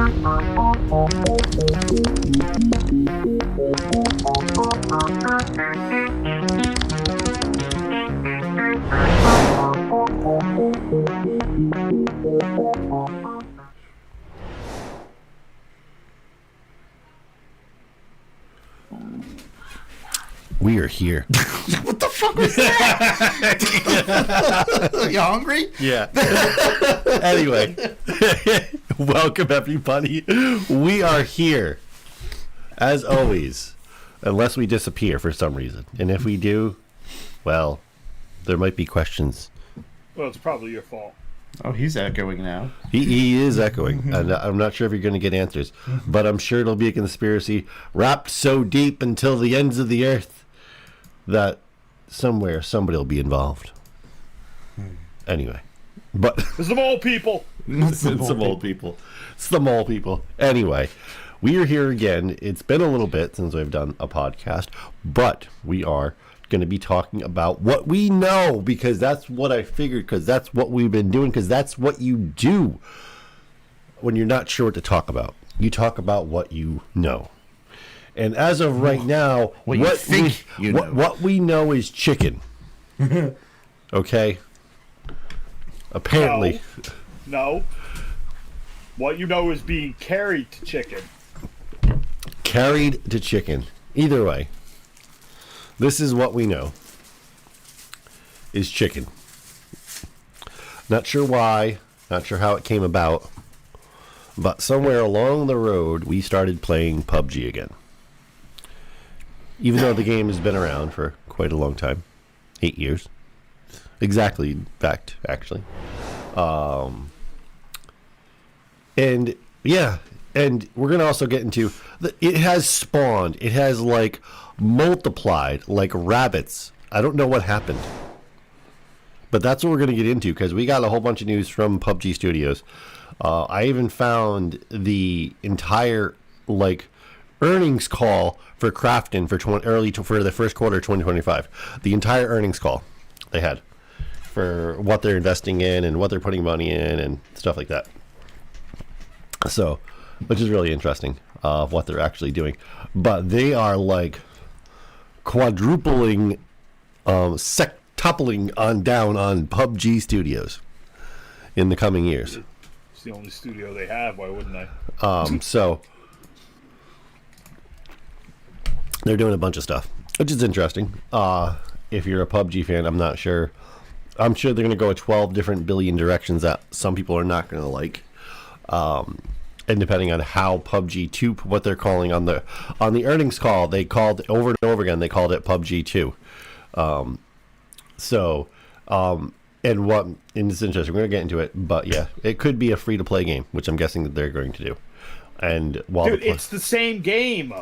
We are here. What the fuck was that? You hungry? Yeah. Anyway, welcome everybody. We are here, as always, unless we disappear for some reason. And if we do, well, there might be questions. Well, it's probably your fault. Oh, he's echoing now. He is echoing, and I'm not sure if you're going to get answers, but I'm sure it'll be a conspiracy wrapped so deep until the ends of the earth that somewhere somebody will be involved. Anyway, but It's the mole people. it's the mole people. It's the mole people. Anyway, we are here again. It's been a little bit since we've done a podcast, but we are going to be talking about what we know, because that's what I figured, because that's what we've been doing, because that's what you do when you're not sure what to talk about. You talk about what you know. And as of right now, what we know is chicken. Okay? Apparently. No. What you know is being carried to chicken. Carried to chicken. Either way. This is what we know. Is chicken. Not sure why. Not sure how it came about. But somewhere along the road, we started playing PUBG again. Even though the game has been around for quite a long time. 8 years. Exactly, in fact, actually. And, yeah. And we're going to also get into... It has spawned. It has, like, multiplied like rabbits. I don't know what happened. But that's what we're going to get into, because we got a whole bunch of news from PUBG Studios. I even found the entire, like, earnings call for Crafton for for the first quarter of 2025. The entire earnings call they had for what they're investing in and what they're putting money in and stuff like that. So, which is really interesting of what they're actually doing. But they are like quadrupling, sectupling on down on PUBG Studios in the coming years. It's the only studio they have. Why wouldn't I? So they're doing a bunch of stuff, which is interesting. If you're a PUBG fan, I'm not sure. I'm sure they're going to go 12 different billion directions that some people are not going to like. And depending on how PUBG 2, what they're calling on the earnings call, they called over and over again. They called it PUBG 2. And it's interesting. We're going to get into it, but yeah, it could be a free to play game, which I'm guessing that they're going to do. And while Dude, it's the same game.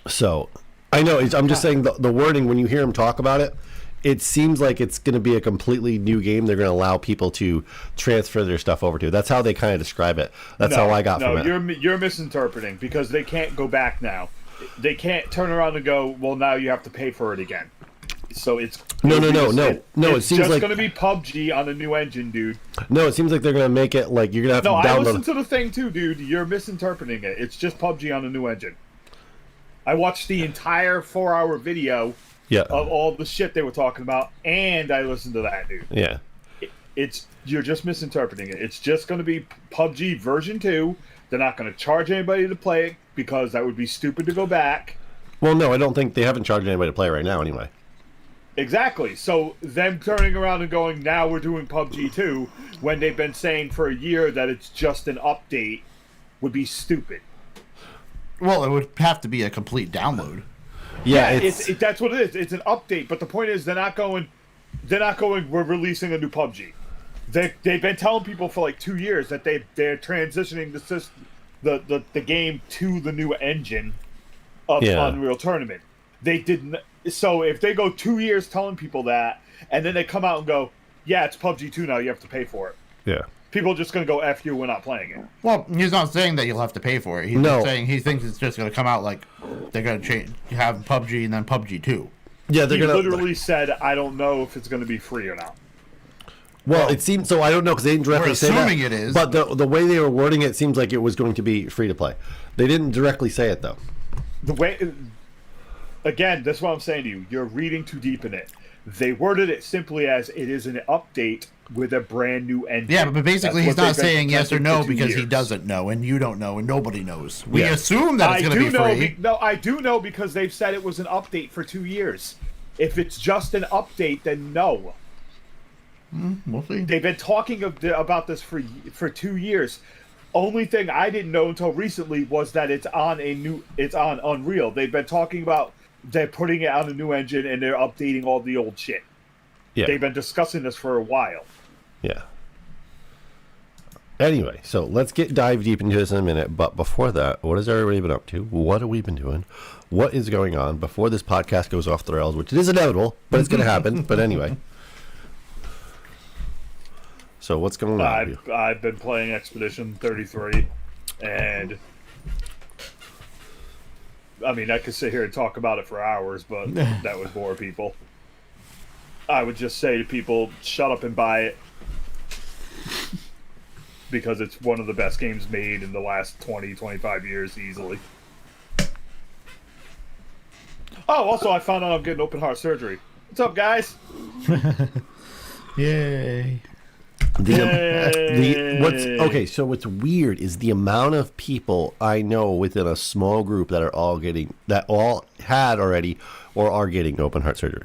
So I know. I'm just saying the wording when you hear them talk about it. It seems like it's going to be a completely new game. They're going to allow people to transfer their stuff over to. That's how they kind of describe it. That's how I got from it. No, you're misinterpreting, because they can't go back now. They can't turn around and go, well, now you have to pay for it again. So it's no. It seems just like going to be PUBG on a new engine, dude. No, it seems like they're going to make it like you're going to have to download. I listened to the thing too, dude. You're misinterpreting it. It's just PUBG on a new engine. I watched the entire 4-hour video. Yeah. Of all the shit they were talking about, and I listened to that, dude. Yeah. You're just misinterpreting it. It's just going to be PUBG version 2. They're not going to charge anybody to play it, because that would be stupid to go back. Well, no, I don't think they haven't charged anybody to play right now anyway. Exactly. So them turning around and going, now we're doing PUBG 2, when they've been saying for a year that it's just an update, would be stupid. Well, it would have to be a complete download. Yeah, that's what it is. It's an update, but the point is they're not going, we're releasing a new PUBG. They've been telling people for like 2 years that they're transitioning the game to the new engine of Unreal Tournament. They didn't. So if they go 2 years telling people that, and then they come out and go, yeah, it's PUBG 2 now, you have to pay for it. Yeah. People are just going to go, F you, we're not playing it. Well, he's not saying that you'll have to pay for it. He's just saying he thinks it's just going to come out like they're going to have PUBG and then PUBG 2. Yeah, He literally said, I don't know if it's going to be free or not. Well, it seems so. I don't know because they didn't directly say that. We're assuming it is. But the way they were wording it seems like it was going to be free to play. They didn't directly say it though. The way, again, that's what I'm saying to you. You're reading too deep in it. They worded it simply as it is an update with a brand new engine. Yeah, but basically he's not saying yes or no because he years. doesn't know, and you don't know, and nobody knows. We Yeah. assume that it's going to be free. No, I do know because they've said it was an update for 2 years. If it's just an update, then no. We'll see. They've been talking about this for 2 years. Only thing I didn't know until recently was that it's on Unreal. They've been talking about they're putting it on a new engine and they're updating all the old shit. Yeah. They've been discussing this for a while. Yeah. Anyway, so let's dive deep into this in a minute. But before that, what has everybody been up to? What have we been doing? What is going on before this podcast goes off the rails, which it is inevitable, but it's going to happen. But anyway. So what's going on? I've been playing Expedition 33, and I mean, I could sit here and talk about it for hours, but that would bore people. I would just say to people, shut up and buy it, because it's one of the best games made in the last 20, 25 years, easily. Oh, also, I found out I'm getting open heart surgery. What's up, guys? Yay. So what's weird is the amount of people I know within a small group that all had already or are getting open heart surgery.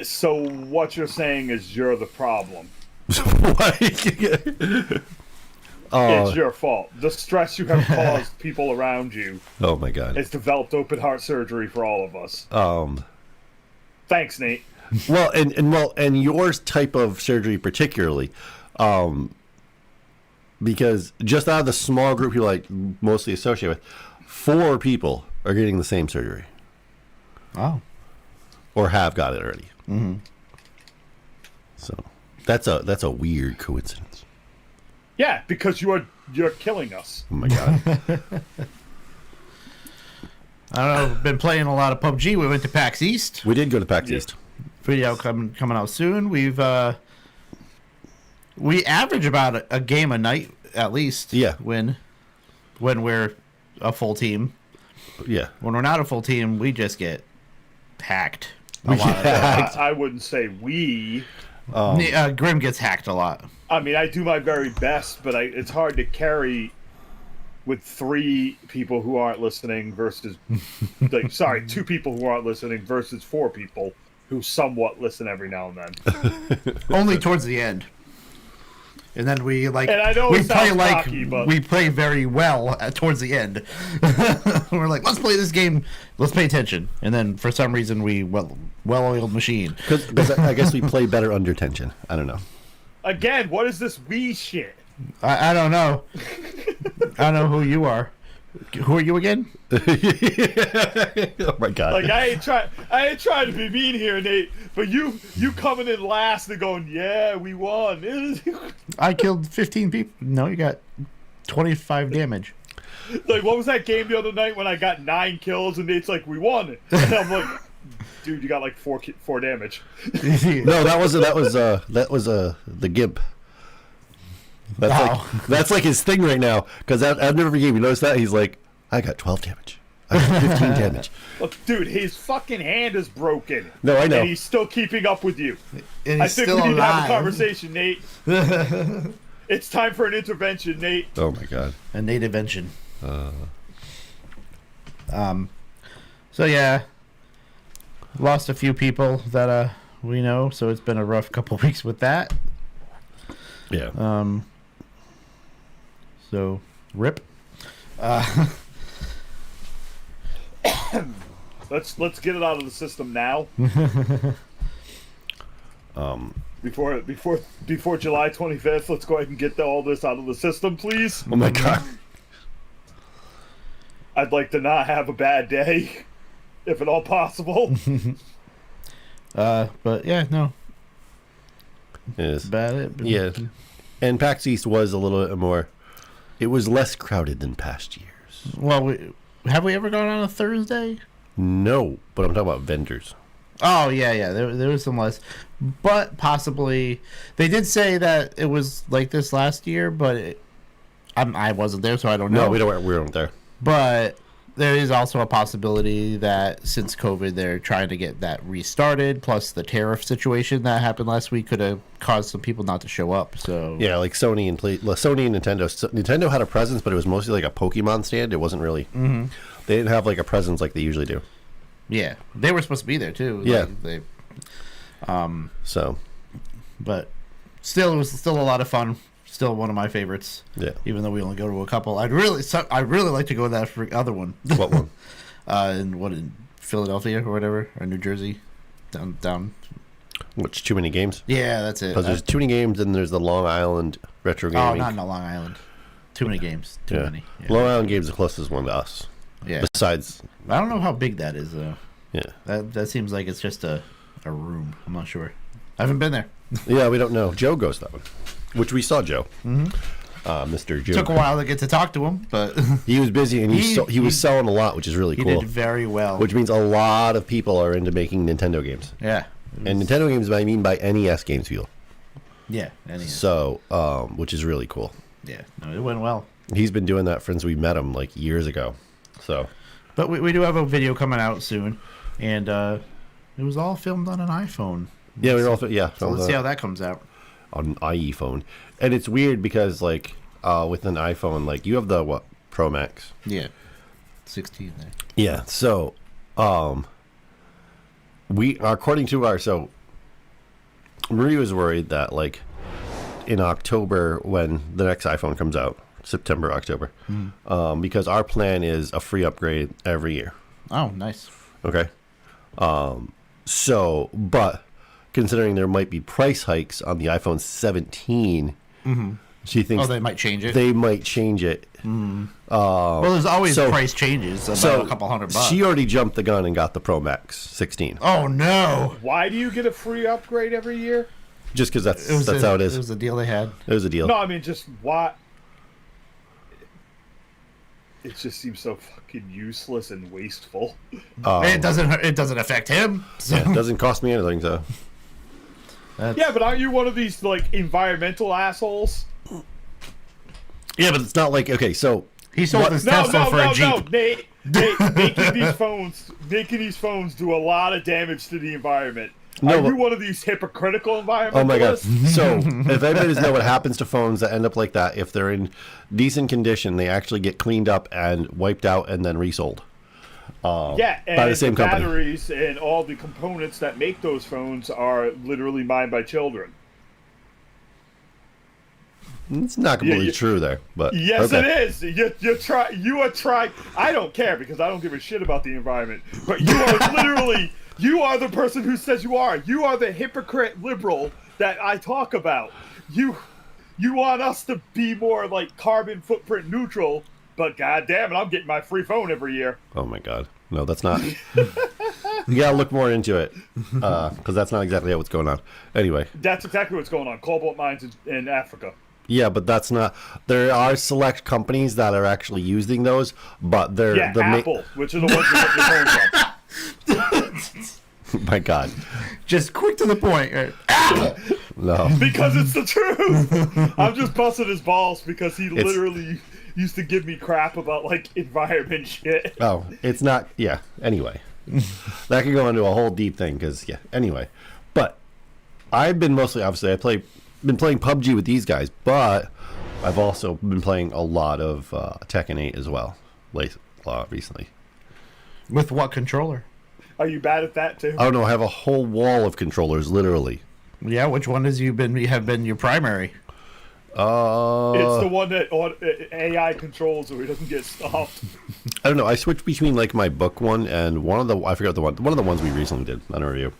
So what you're saying is you're the problem. It's your fault. The stress you have caused people around you. Oh my God! It's developed open heart surgery for all of us. Thanks, Nate. Well, and yours type of surgery particularly, because just out of the small group you like mostly associate with, 4 people are getting the same surgery. Oh. Or have got it already. Mm-hmm. So that's a weird coincidence. Yeah, because you're killing us. Oh my God. I don't know. Been playing a lot of PUBG. We went to PAX East. We did go to PAX East. Video coming out soon. We average about a game a night at least. Yeah. When we're a full team. Yeah. When we're not a full team, we just get hacked. I wouldn't say we. Grim gets hacked a lot. I mean, I do my very best, but it's hard to carry with 3 people who aren't listening versus, 2 people who aren't listening versus 4 people who somewhat listen every now and then. Only towards the end. And then we and I know we play cocky, but we play very well towards the end. We're like, let's play this game. Let's pay attention. And then for some reason we well-oiled machine. Because I guess we play better under tension. I don't know. Again, what is this we shit? I don't know. I don't know who you are. Who are you again? Oh my God! Like I ain't trying to be mean here, Nate. But you coming in last and going, yeah, we won. I killed 15 people. No, you got 25 damage. Like, what was that game the other night when I got 9 kills and Nate's like, we won? And I'm like, dude, you got like 4 damage. No, that was the gimp. That's like his thing right now. Because I've never forget. You notice that he's like, I got 12 damage. I got 15 damage. Look, dude, his fucking hand is broken. No, I know. And he's still keeping up with you. And I think we need to have a alive. conversation, Nate. It's time for an intervention, Nate. Oh my God. A Nate invention. So yeah, lost a few people that we know. So it's been a rough couple weeks with that. Yeah. So rip. Let's get it out of the system now. Before July 25th, let's go ahead and get all this out of the system, please. Oh my God. I'd like to not have a bad day, if at all possible. But yeah, no. Yes. About it. Yeah. And PAX East was a little bit more. It was less crowded than past years. Well, have we ever gone on a Thursday? No, but I'm talking about vendors. Oh yeah. There was some less, but possibly they did say that it was like this last year, but I wasn't there, so I don't know. No, we weren't there. But there is also a possibility that since COVID, they're trying to get that restarted. Plus, the tariff situation that happened last week could have caused some people not to show up. So Yeah, like Sony and Nintendo. Nintendo had a presence, but it was mostly like a Pokemon stand. It wasn't really. Mm-hmm. They didn't have like a presence like they usually do. yeah, they were supposed to be there too. Yeah. So. But still, it was still a lot of fun. Still one of my favorites. Yeah. Even though we only go to a couple, I'd really like to go to that other one. What one? in Philadelphia or whatever, or New Jersey, down. Which too many games? Yeah, that's it. Because there's too many games, and there's the Long Island retro Oh, gaming. not Long Island. Too many games. Too many. Yeah. Long Island game's the closest one to us. Yeah. Besides, I don't know how big that is though. yeah, That seems like it's just a room. I'm not sure. I haven't been there. yeah, we don't know. Joe goes that one, which we saw Joe, Mr. Joe. Took a while to get to talk to him, but He was busy and he was selling a lot, which is really he cool. did very well. Which means a lot of people are into making Nintendo games, Yeah. and Nintendo games I mean by NES games, feel. Yeah. Anyhow. So, which is really cool. Yeah. No, it went well. He's been doing that since we met him like years ago. So, But we do have a video coming out soon, and it was all filmed on an iPhone. yeah, we're all So let's see how that comes out. on an IE phone, and it's weird because like with an iPhone, like you have the what Pro Max. Yeah. 16 there. Yeah. So, we according to our Marie was worried that like in October when the next iPhone comes out, September, October, because our plan is a free upgrade every year. Oh, nice. Okay. But considering there might be price hikes on the iPhone 17, she thinks Oh, they might change it. they might change it. Well, there's always so- price changes, about a couple $100. She already jumped the gun and got the Pro Max 16. Oh no! Why do you get a free upgrade every year? Just because that's how it is. It was the deal they had. It was a deal. No, I mean just why. It just seems so fucking useless and wasteful. It doesn't affect him. So. Yeah, it doesn't cost me anything, so. Yeah, but aren't you one of these like environmental assholes? Yeah, but it's not like, okay, so. He sold his Tesla for a Jeep. No, Nate, making these phones do a lot of damage to the environment. No, Are you but- one of these hypocritical environmentalists? Oh my god. So, if anybody doesn't know what happens to phones that end up like that, if they're in decent condition, they actually get cleaned up and wiped out and then resold. Yeah, and by the same company. batteries and all the components that make those phones are literally mined by children. It's not completely true there, but Yes, okay. it is. You are trying. I don't care because I don't give a shit about the environment. But you are literally. You are the person who says you are. You are the hypocrite liberal that I talk about. You want us to be more like carbon footprint neutral, but goddamn it, I'm getting my free phone every year. Oh my god. No, that's not. You gotta look more into it, because that's not exactly what's going on. Anyway. That's exactly what's going on. Cobalt mines in Africa. Yeah, but that's not. There are select companies that are actually using those, but they're Yeah, Apple, which are the ones that get your phone from. My God, Just quick to the point. no. Because it's the truth. I'm just busting his balls because he literally used to give me crap about like environment shit. Oh, it's not. Yeah. Anyway, that could go into a whole deep thing because anyway, but I've been mostly obviously been playing PUBG with these guys, but I've also been playing a lot of Tekken 8 as well, recently. With what controller? Are you bad at that too? I don't know. I have a whole wall of controllers, literally. Yeah, which one have been your primary? It's the one that AI controls so he doesn't get stopped. I don't know. I switched between like my book one and I forgot one of the ones we recently did on a review.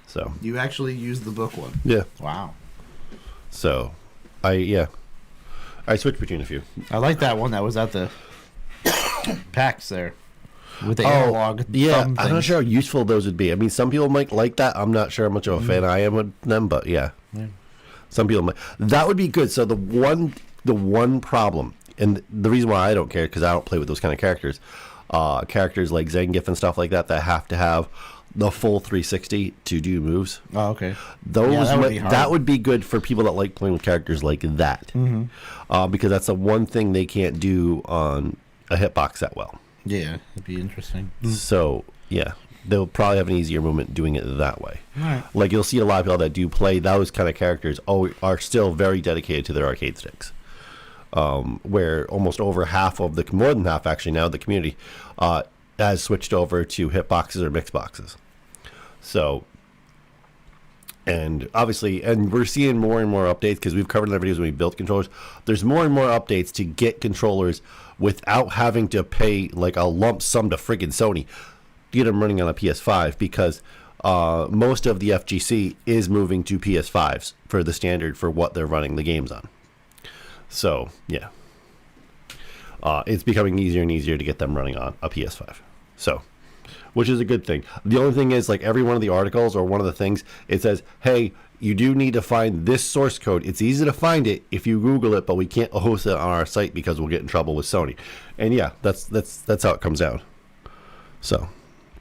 So You actually used the book one. yeah. Wow. So I switched between a few. I like that one that was at the PAX there. With the analog Yeah, thumb I'm not things. sure how useful those would be. I mean, some people might like that. I'm not sure how much of a fan I am with them, but yeah. Some people might. That would be good. So the one problem, and the reason why I don't care because I don't play with those kind of characters. characters like Zangief and stuff like that have to have the full 360 to do moves. Oh, okay. Those that would be hard. that would be good for people that like playing with characters like that, because that's the one thing they can't do on a hitbox that well. Yeah, it'd be interesting. So yeah, they'll probably have an easier movement doing it that way. Right. Like you'll see a lot of people that do play those kind of characters are still very dedicated to their arcade sticks. Where almost over half of more than half actually now, the community has switched over to hitboxes or mixed boxes. So, and obviously, and we're seeing more and more updates because we've covered in our videos when we built controllers. There's more and more updates to get controllers without having to pay like a lump sum to friggin' Sony to get them running on a PS5, because most of the FGC is moving to PS5s for the standard for what they're running the games on. So, yeah. It's becoming easier and easier to get them running on a PS5. So, which is a good thing. The only thing is, like, every one of the articles or one of the things, it says, hey, you do need to find this source code. It's easy to find it if you Google it, but we can't host it on our site because we'll get in trouble with Sony. And yeah, that's how it comes out. So,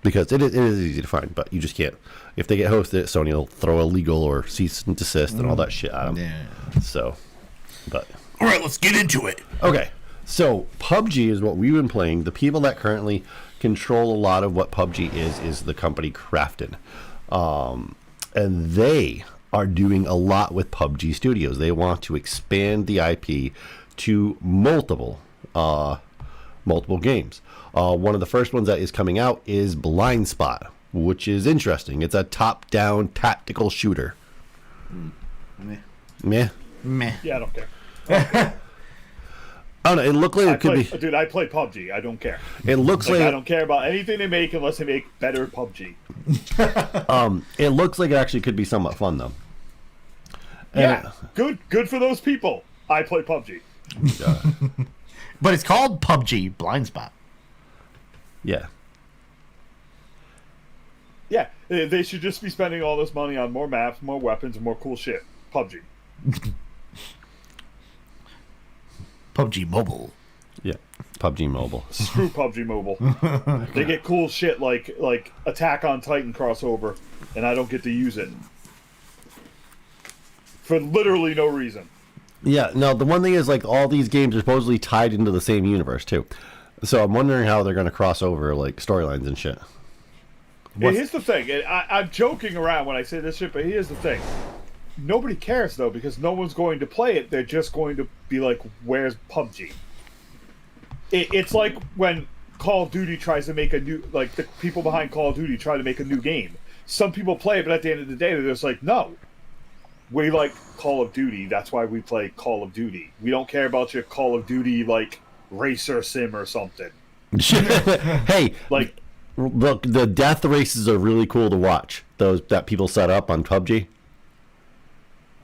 because it is easy to find, but you just can't. If they get hosted, Sony will throw a legal or cease and desist and all that shit at them. Yeah. So, but... All right, let's get into it. Okay, so PUBG is what we've been playing. The people that currently control a lot of what PUBG is the company Krafton. And they are doing a lot with PUBG Studios. They want to expand the IP to multiple games. One of the first ones that is coming out is Blind Spot, which is interesting. It's a top-down tactical shooter. Meh. Yeah, I don't care. I don't know. It looked like it could be. Dude, I play PUBG. I don't care. It looks like I don't care about anything they make unless they make better PUBG. It looks like it actually could be somewhat fun though. Yeah, good for those people. I play PUBG. But it's called PUBG Blind Spot. Yeah. Yeah, they should just be spending all this money on more maps, more weapons, and more cool shit. PUBG. PUBG Mobile. Yeah. PUBG Mobile. Screw PUBG Mobile. They get cool shit like Attack on Titan crossover, and I don't get to use it for literally no reason. Yeah. No, the one thing is, like, all these games are supposedly tied into the same universe too. So I'm wondering how they're going to cross over like storylines and shit. Yeah, here's the thing. And I'm joking around when I say this shit, but here's the thing. Nobody cares though, because no one's going to play it. They're just going to be like, "Where's PUBG?" It's like when Call of Duty tries to make a new, like the people behind Call of Duty try to make a new game. Some people play it, but at the end of the day, they're just like, "No, we like Call of Duty. That's why we play Call of Duty. We don't care about your Call of Duty like racer sim or something." Hey, Like, look, the death races are really cool to watch. Those that people set up on PUBG.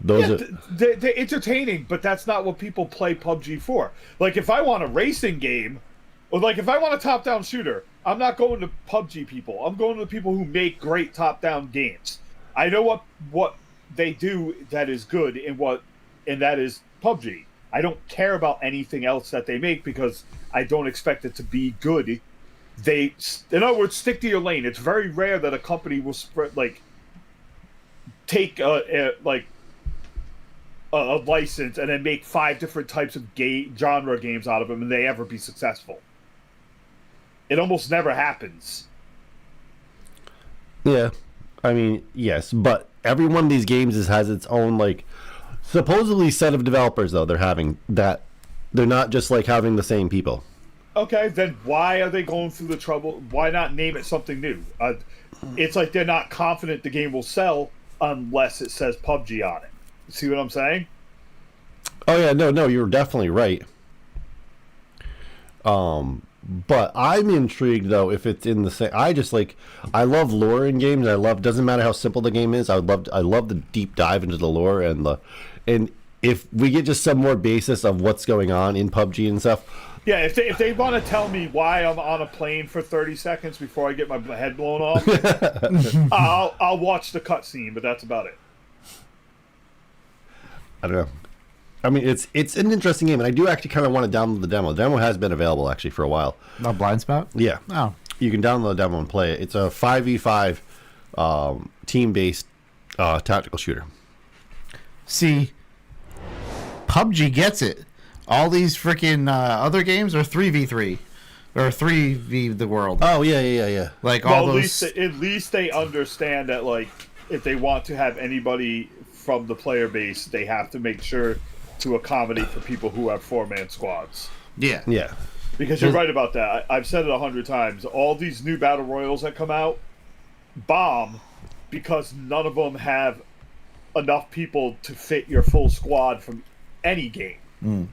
Those yeah, are... they're entertaining, but that's not what people play PUBG for. Like, if I want a racing game, or like if I want a top-down shooter, I'm not going to PUBG people. I'm going to the people who make great top-down games. I know what they do that is good, and that is PUBG. I don't care about anything else that they make because I don't expect it to be good. In other words, stick to your lane. It's very rare that a company will take a license and then make 5 different types of genre games out of them and they ever be successful. It almost never happens. Yeah, I mean, yes, but every one of these games has its own, like, supposedly set of developers, though. They're having that. They're not just like having the same people. Okay, then why are they going through the trouble? Why not name it something new? It's like they're not confident the game will sell unless it says PUBG on it. See what I'm saying? Oh yeah, no, you're definitely right. But I'm intrigued though if it's in the same. I love lore in games. Doesn't matter how simple the game is. I love the deep dive into the lore and if we get just some more basis of what's going on in PUBG and stuff. Yeah, if they want to tell me why I'm on a plane for 30 seconds before I get my head blown off, I'll watch the cutscene, but that's about it. I don't know. I mean, it's an interesting game, and I do actually kind of want to download the demo. The demo has been available actually for a while. Not Blind Spot? Yeah. Oh. You can download the demo and play it. It's a 5v5 team-based tactical shooter. See, PUBG gets it. All these freaking other games are 3v3 or 3v the world. Oh yeah. Like all those. At least they understand that, like, if they want to have anybody from the player base, they have to make sure to accommodate for people who have 4-man squads. Yeah. Yeah. Because you're right about that. I've said it 100 times. All these new battle royals that come out bomb because none of them have enough people to fit your full squad from any game.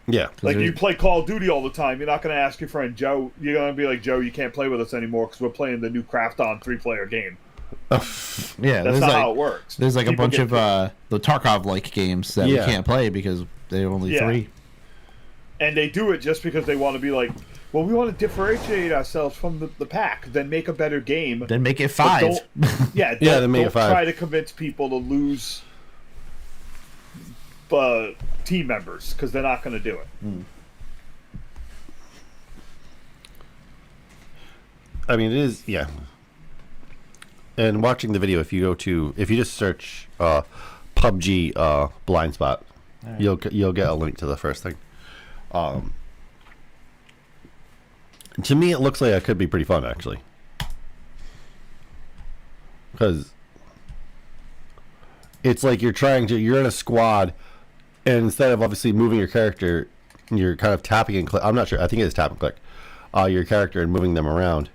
Yeah. Like, you play Call of Duty all the time. You're not going to ask your friend Joe. You're going to be like, Joe, you can't play with us anymore because we're playing the new Craft On 3-player game. Yeah, That's not how it works. There's like People a bunch get of the Tarkov-like games that we Yeah. can't play because they're only 3. And they do it just because they want to be like, well, we want to differentiate ourselves from the pack, then make a better game. Then make it But 5. then make it 5. Try to convince people to lose team members because they're not going to do it. I mean, it is, yeah. And watching the video, if you just search PUBG blind spot, Right. you'll get a link to the first thing. To me, it looks like it could be pretty fun, actually, because it's like you're in a squad, and instead of obviously moving your character, you're kind of tapping and click. I'm not sure. I think it is tap and click your character and moving them around,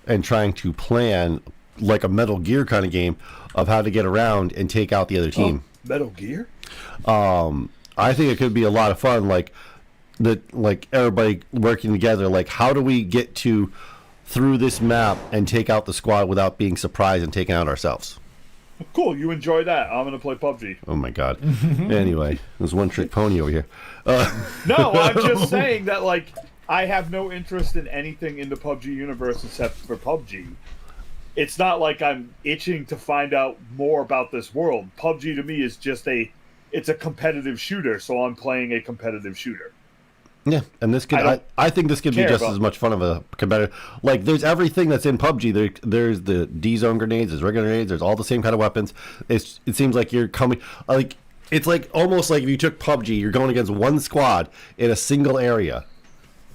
and trying to plan like a Metal Gear kind of game of how to get around and take out the other team. Metal Gear? I think it could be a lot of fun, like everybody working together. Like, how do we get through this map and take out the squad without being surprised and taking out ourselves? Cool, you enjoy that. I'm going to play PUBG. Oh my god. Anyway, there's one trick pony over here. No, I'm just saying that, like, I have no interest in anything in the PUBG universe except for PUBG. It's not like I'm itching to find out more about this world. PUBG to me is just it's a competitive shooter, so I'm playing a competitive shooter. Yeah, and this could I think this could be just as much fun of a competitive. Like, there's everything that's in PUBG. There's the D zone grenades, there's regular grenades, there's all the same kind of weapons. It seems like you're coming like it's like almost like if you took PUBG, you're going against one squad in a single area.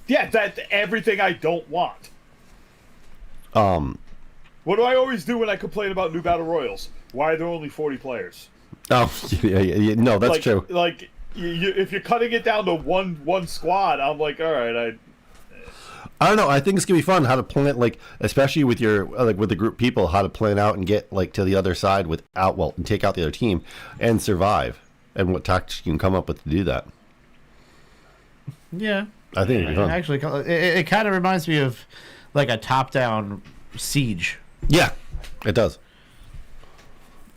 Yeah, that's everything I don't want. What do I always do when I complain about new battle royals? Why are there only 40 players? Oh, yeah, no, that's true. Like, if you're cutting it down to one squad, I'm like, all right, I don't know. I think it's gonna be fun how to plan it, like especially with your with the group people, how to plan out and get like to the other side and take out the other team and survive, and what tactics you can come up with to do that. Yeah, I think it'd be fun. Actually, it kind of reminds me of like a top-down siege. Yeah, it does.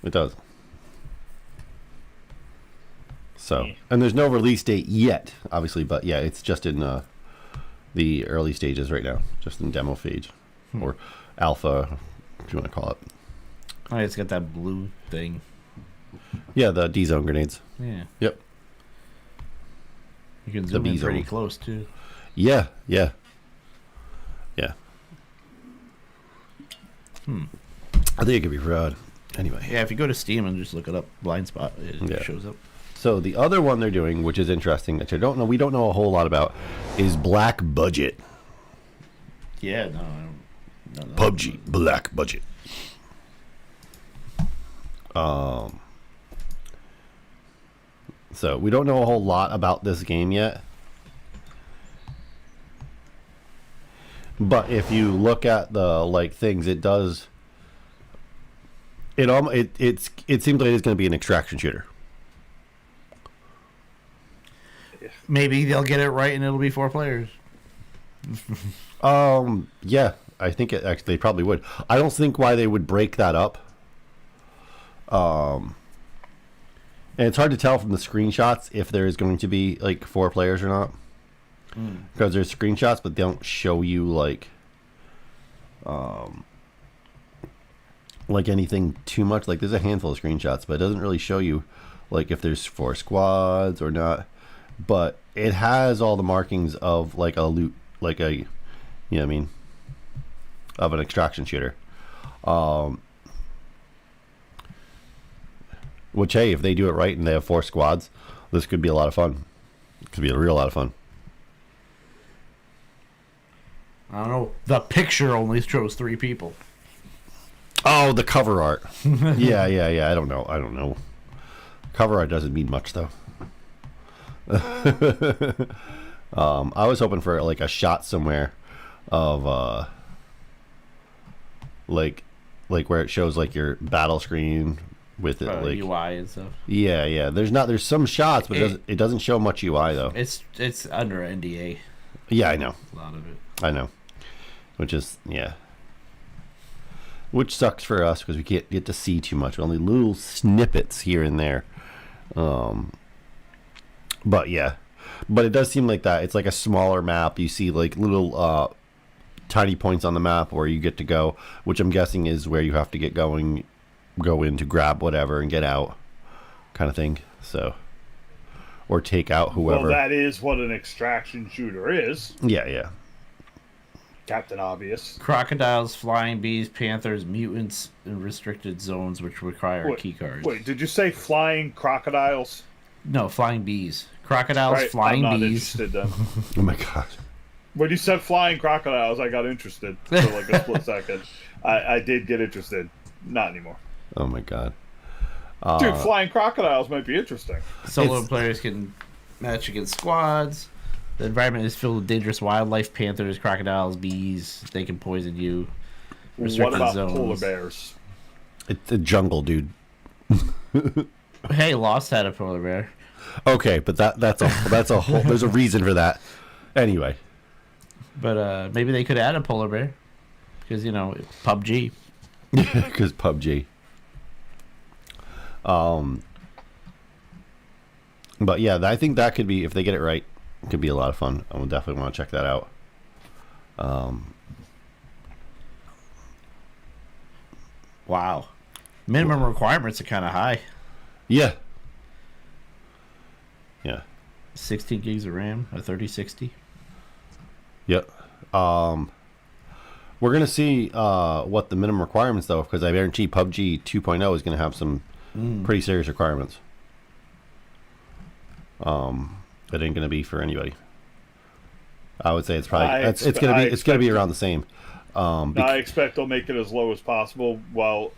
It does. So, and there's no release date yet, obviously, but yeah, it's just in the early stages right now, just in demo phase or alpha, if you want to call it. Oh, it's got that blue thing. Yeah, the D zone grenades. Yeah. Yep. You can zoom in B-zone. pretty close too. Yeah. I think it could be rad. Anyway. Yeah, if you go to Steam and just look it up, blind spot, it shows up. So the other one they're doing, which is interesting, that we don't know a whole lot about, is Black Budget. Yeah, no. PUBG Black Budget. So we don't know a whole lot about this game yet. But if you look at the things, it does. It seems like it's going to be an extraction shooter. Maybe they'll get it right and it'll be 4 players. Yeah, I think they probably would. I don't think why they would break that up. And it's hard to tell from the screenshots if there is going to be 4 players or not. Because there's screenshots, but they don't show you anything too much. Like, there's a handful of screenshots, but it doesn't really show you like if there's 4 squads or not. But it has all the markings of like a loot, like a, you know what I mean, of an extraction shooter. Which, hey, if they do it right and they have 4 squads, this could be a lot of fun. It could be a real lot of fun. I don't know. The picture only shows 3 people. Oh, the cover art. Yeah. I don't know. Cover art doesn't mean much, though. I was hoping for like a shot somewhere of like where it shows like your battle screen with it, like UI and stuff. Yeah. There's some shots, but it doesn't show much UI though. It's under NDA. Yeah, I know. A lot of it. I know. Which is which sucks for us because we can't get to see too much. Only little snippets here and there. But yeah, but it does seem like that. It's like a smaller map. You see like little tiny points on the map where you get to go, which I'm guessing is where you have to go in to grab whatever and get out, kind of thing. So, or take out whoever. Well, that is what an extraction shooter is. Yeah. Captain Obvious. Crocodiles, flying bees, panthers, mutants, and restricted zones which require key cards. Wait, did you say flying crocodiles? No, flying bees. Crocodiles, Right, flying I'm not bees. interested then. Oh my god. When you said flying crocodiles, I got interested for like a split second. I did get interested. Not anymore. Oh my god. Dude, flying crocodiles might be interesting. Solo players can match against squads. The environment is filled with dangerous wildlife, panthers, crocodiles, bees. They can poison you. What about polar bears? It's a jungle, dude. Hey, Lost had a polar bear. Okay, but that's a whole. There's a reason for that. Anyway. But maybe they could add a polar bear. Because, PUBG. Yeah, because PUBG. But yeah, I think that could be, if they get it right, it could be a lot of fun. I would definitely want to check that out. Wow. Minimum requirements are kind of high. Yeah. 16 gigs of RAM, a 3060. Yep. We're gonna see what the minimum requirements though, because I guarantee PUBG 2.0 is gonna have some pretty serious requirements. It ain't gonna be for anybody. I would say it's probably it's gonna be around the same. I expect they'll make it as low as possible, while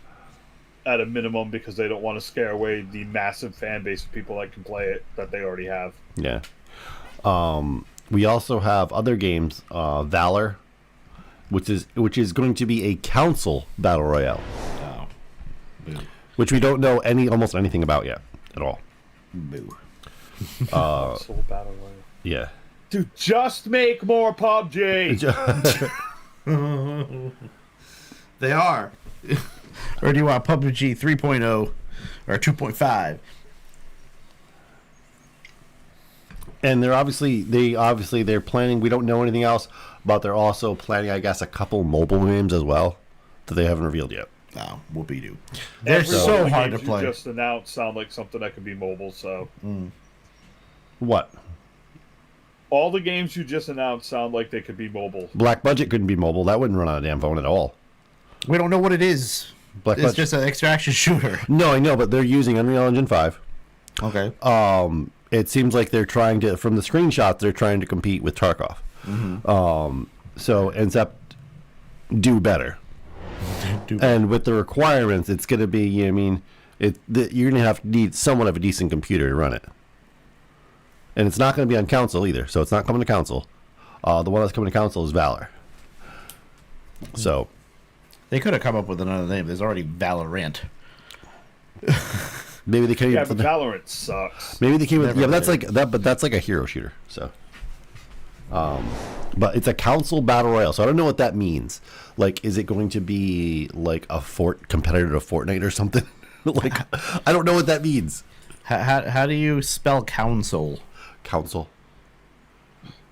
at a minimum, because they don't want to scare away the massive fan base of people that can play it that they already have. Yeah. We also have other games, Valor, which is going to be a council battle royale. Oh. Boo. Which we don't know almost anything about yet at all. Boo. Council battle royale. Yeah. Dude, just make more PUBG. They are. Or do you want PUBG 3.0 or 2.5? And they're planning. We don't know anything else, but they're also planning, I guess, a couple mobile games as well that they haven't revealed yet. No, whoopie doo. They're Every one so of the hard to games play. You just announced sound like something that could be mobile. So What? all the games you just announced sound like they could be mobile. Black Budget couldn't be mobile. That wouldn't run on a damn phone at all. We don't know what it is. Black It's Budget. just an extraction shooter. No, I know, but they're using Unreal Engine 5. Okay. It seems like they're trying to, from the screenshots, they're trying to compete with Tarkov. So ends up do better. And with the requirements, it's going to be, you're going to need somewhat of a decent computer to run it. And it's not going to be on console either, so it's not coming to console. The one that's coming to console is Valor. So They could have come up with another name. There's already Valorant. maybe they came. Yeah, but Valorant sucks. Maybe they came with. Never Yeah, but that's played. like that. But that's like a hero shooter. So, but it's a console battle royale. So I don't know what that means. Like, is it going to be like a competitor to Fortnite or something? Like, I don't know what that means. How do you spell console? Console.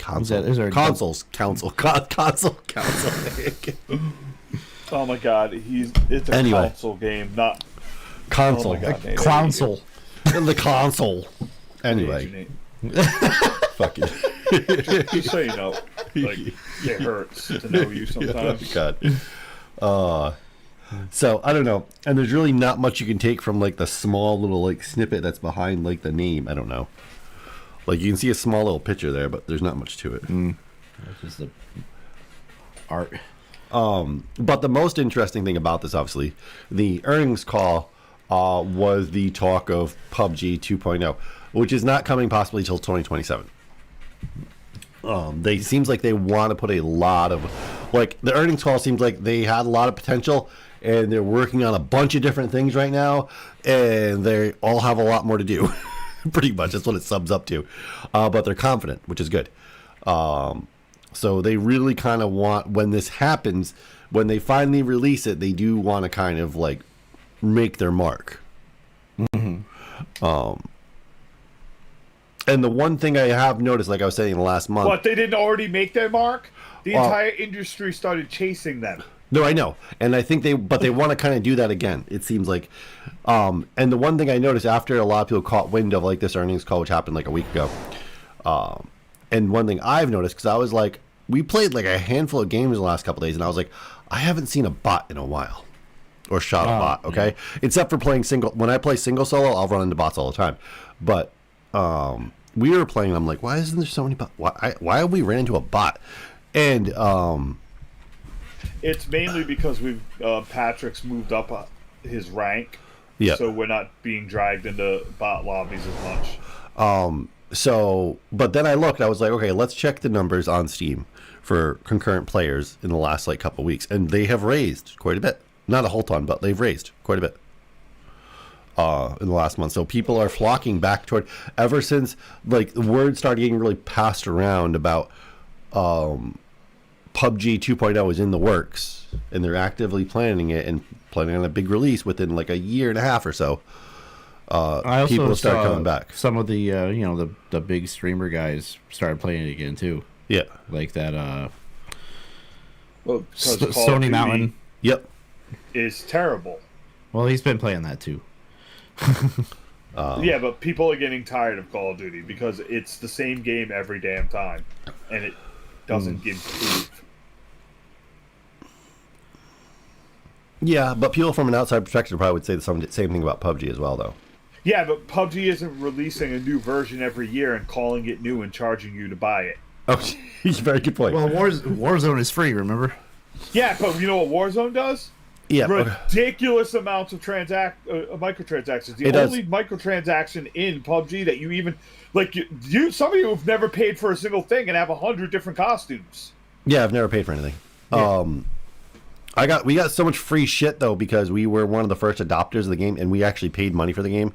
Is there a Consoles. Console. Console. Oh my god, it's a Anyway. console game, not Console. Oh my god, Nate, Clownsole. The console. Anyway, fuck it. Just so you know, like, it hurts to know you sometimes. God. So I don't know, and there's really not much you can take from like the small little like snippet that's behind like the name. I don't know. Like you can see a small little picture there, but there's not much to it. That's just the art. But the most interesting thing about this, obviously, the earnings call was the talk of PUBG 2.0, which is not coming possibly till 2027. They seems like they want to put a lot of, like the earnings call seems like they had a lot of potential, and they're working on a bunch of different things right now, and they all have a lot more to do. Pretty much, that's what it sums up to. But they're confident, which is good. So they really kind of want, when this happens, when they finally release it, they do want to kind of like make their mark. And the one thing I have noticed, like I was saying in the last month, What, they didn't already make their mark? The entire industry started chasing them. no, I know, and I think they want to kind of do that again. It seems like, and the one thing I noticed after a lot of people caught wind of like this earnings call, which happened like a week ago, and one thing I've noticed, because I was like, we played like a handful of games the last couple of days, and I was like, I haven't seen a bot in a while, or shot a bot. Okay, except for playing single. When I play single solo, I'll run into bots all the time, but we were playing. I'm like, why isn't there so many bots? Why have we ran into a bot? And It's mainly because we've Patrick's moved up his rank, yeah. so we're not being dragged into bot lobbies as much. So, but then I looked. I was like, okay, let's check the numbers on Steam for concurrent players in the last like couple of weeks, and they have raised quite a bit. Not a whole ton, but they've raised quite a bit in the last month. So people are flocking back toward. Ever since like the word started getting really passed around about PUBG 2.0 is in the works, and they're actively planning it and planning on a big release within like a year and a half or so. I also People start saw coming back. Some of the the big streamer guys started playing it again too. Yeah. Like that Well, 'cause Call of Stony Duty Mountain. Yep. is terrible. Well, he's been playing that too. Yeah, but people are getting tired of Call of Duty because it's the same game every damn time, and it doesn't improve. Yeah, but people from an outside perspective probably would say the same thing about PUBG as well, though. Yeah, but PUBG isn't releasing a new version every year and calling it new and charging you to buy it. Oh, very good point. Well, Warzone is free, remember? Yeah, but you know what Warzone does? yeah, Ridiculous amounts of microtransactions. The It does. only microtransaction in PUBG that you even like, you some of you have never paid for a single thing and have 100 different costumes. yeah, I've never paid for anything. Yeah. We got so much free shit though because we were one of the first adopters of the game, and we actually paid money for the game.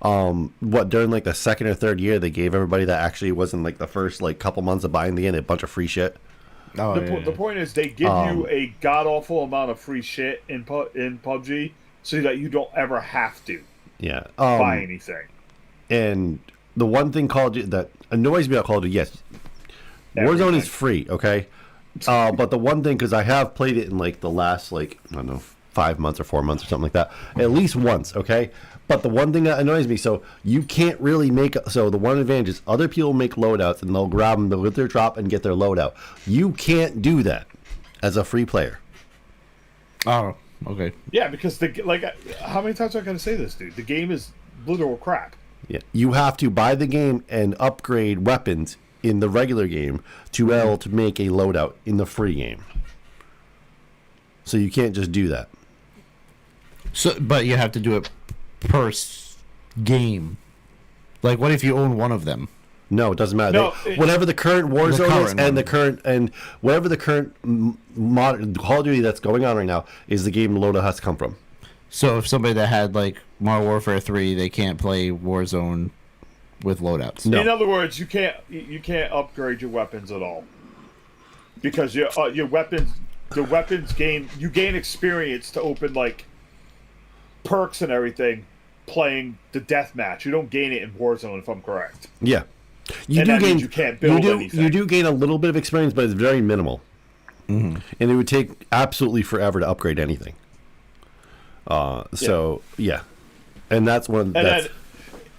During like the second or third year, they gave everybody that actually wasn't like the first like couple months of buying the game a bunch of free shit. Oh, The point is, they give you a god awful amount of free shit in PUBG, so that you don't ever have to Yeah. buy anything. And the one thing Call of Duty that annoys me about Call of Duty, yes, Warzone Everything. is free, okay. But the one thing, because I have played it in like the last like I don't know 5 months or 4 months or something like that, at least once, okay. But the one thing that annoys me, so you can't really make. So the one advantage is other people make loadouts and they'll grab them, they'll get their drop and get their loadout. You can't do that as a free player. Oh, okay. Yeah, because how many times am I going to say this, dude? The game is literal crap. Yeah, you have to buy the game and upgrade weapons in the regular game to be able to make a loadout in the free game. So you can't just do that. So, but you have to do it per game. Like, what if you own one of them? No, it doesn't matter. No, Whatever the current Warzone is, current and one. the current and whatever the current modern Call of Duty that's going on right now is the game loadout has to come from. So if somebody that had like Modern Warfare 3, they can't play Warzone with loadouts. No. In other words, you can't upgrade your weapons at all, because your weapons, the weapons gain, you gain experience to open like perks and everything playing the deathmatch. You don't gain it in Warzone, if I'm correct. Yeah, you And do that gain. means you can't build anything. You do gain a little bit of experience, but it's very minimal, and it would take absolutely forever to upgrade anything. So yeah, and that's one. And That's then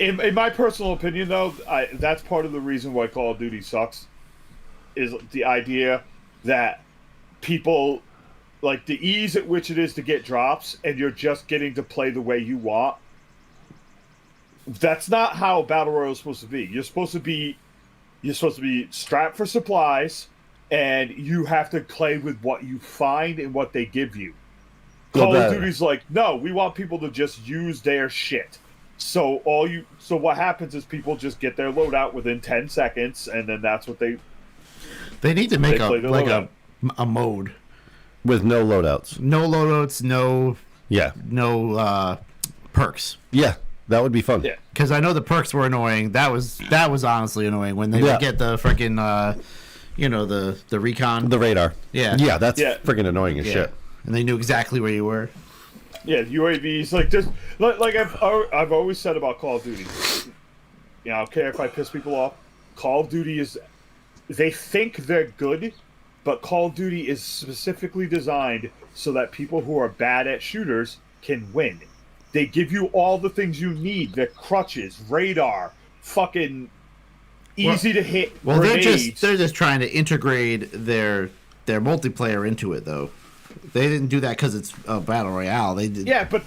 In my personal opinion, though, that's part of the reason why Call of Duty sucks. Is the idea that people like the ease at which it is to get drops, and you're just getting to play the way you want. That's not how Battle Royale is supposed to be. You're supposed to be strapped for supplies, and you have to play with what you find and what they give you. Call of Duty's like, no, we want people to just use their shit. So what happens is people just get their loadout within 10 seconds, and then that's what they need to make a mode with no loadouts. No loadouts, no perks. Yeah, that would be fun. Yeah. Because I know the perks were annoying. That was honestly annoying when they would get the freaking the recon, the radar. Yeah, that's freaking annoying as shit. And they knew exactly where you were. Yeah, UAVs like this. Like I've always said about Call of Duty. I don't care if I piss people off. Call of Duty is. They think they're good, but Call of Duty is specifically designed so that people who are bad at shooters can win. They give you all the things you need: the crutches, radar, fucking easy to hit. Well, grenades. they're just trying to integrate their multiplayer into it, though. They didn't do that because it's a battle royale. They did. Yeah, but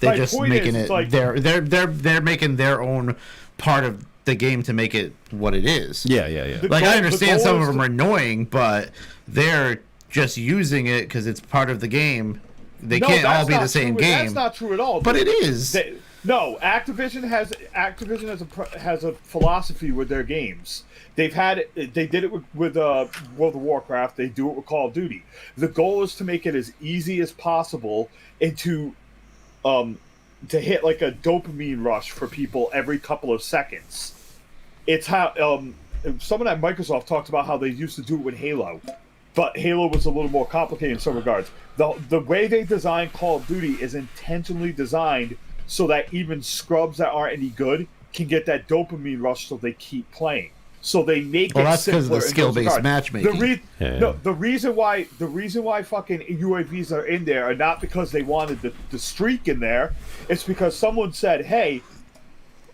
they're just making it. Like, they're making their own part of the game to make it what it is. Yeah. I understand some of them are annoying, but they're just using it because it's part of the game. They can't all be the same game. That's not true at all. But it is. No, Activision has a philosophy with their games. They did it with World of Warcraft. They do it with Call of Duty. The goal is to make it as easy as possible and to hit like a dopamine rush for people every couple of seconds. It's how someone at Microsoft talked about how they used to do it with Halo, but Halo was a little more complicated in some regards. The way they design Call of Duty is intentionally designed so that even scrubs that aren't any good can get that dopamine rush, so they keep playing. So they make it that's because of simpler the skill-based matchmaking. The reason why fucking UAVs are in there are not because they wanted the streak in there. It's because someone said, hey,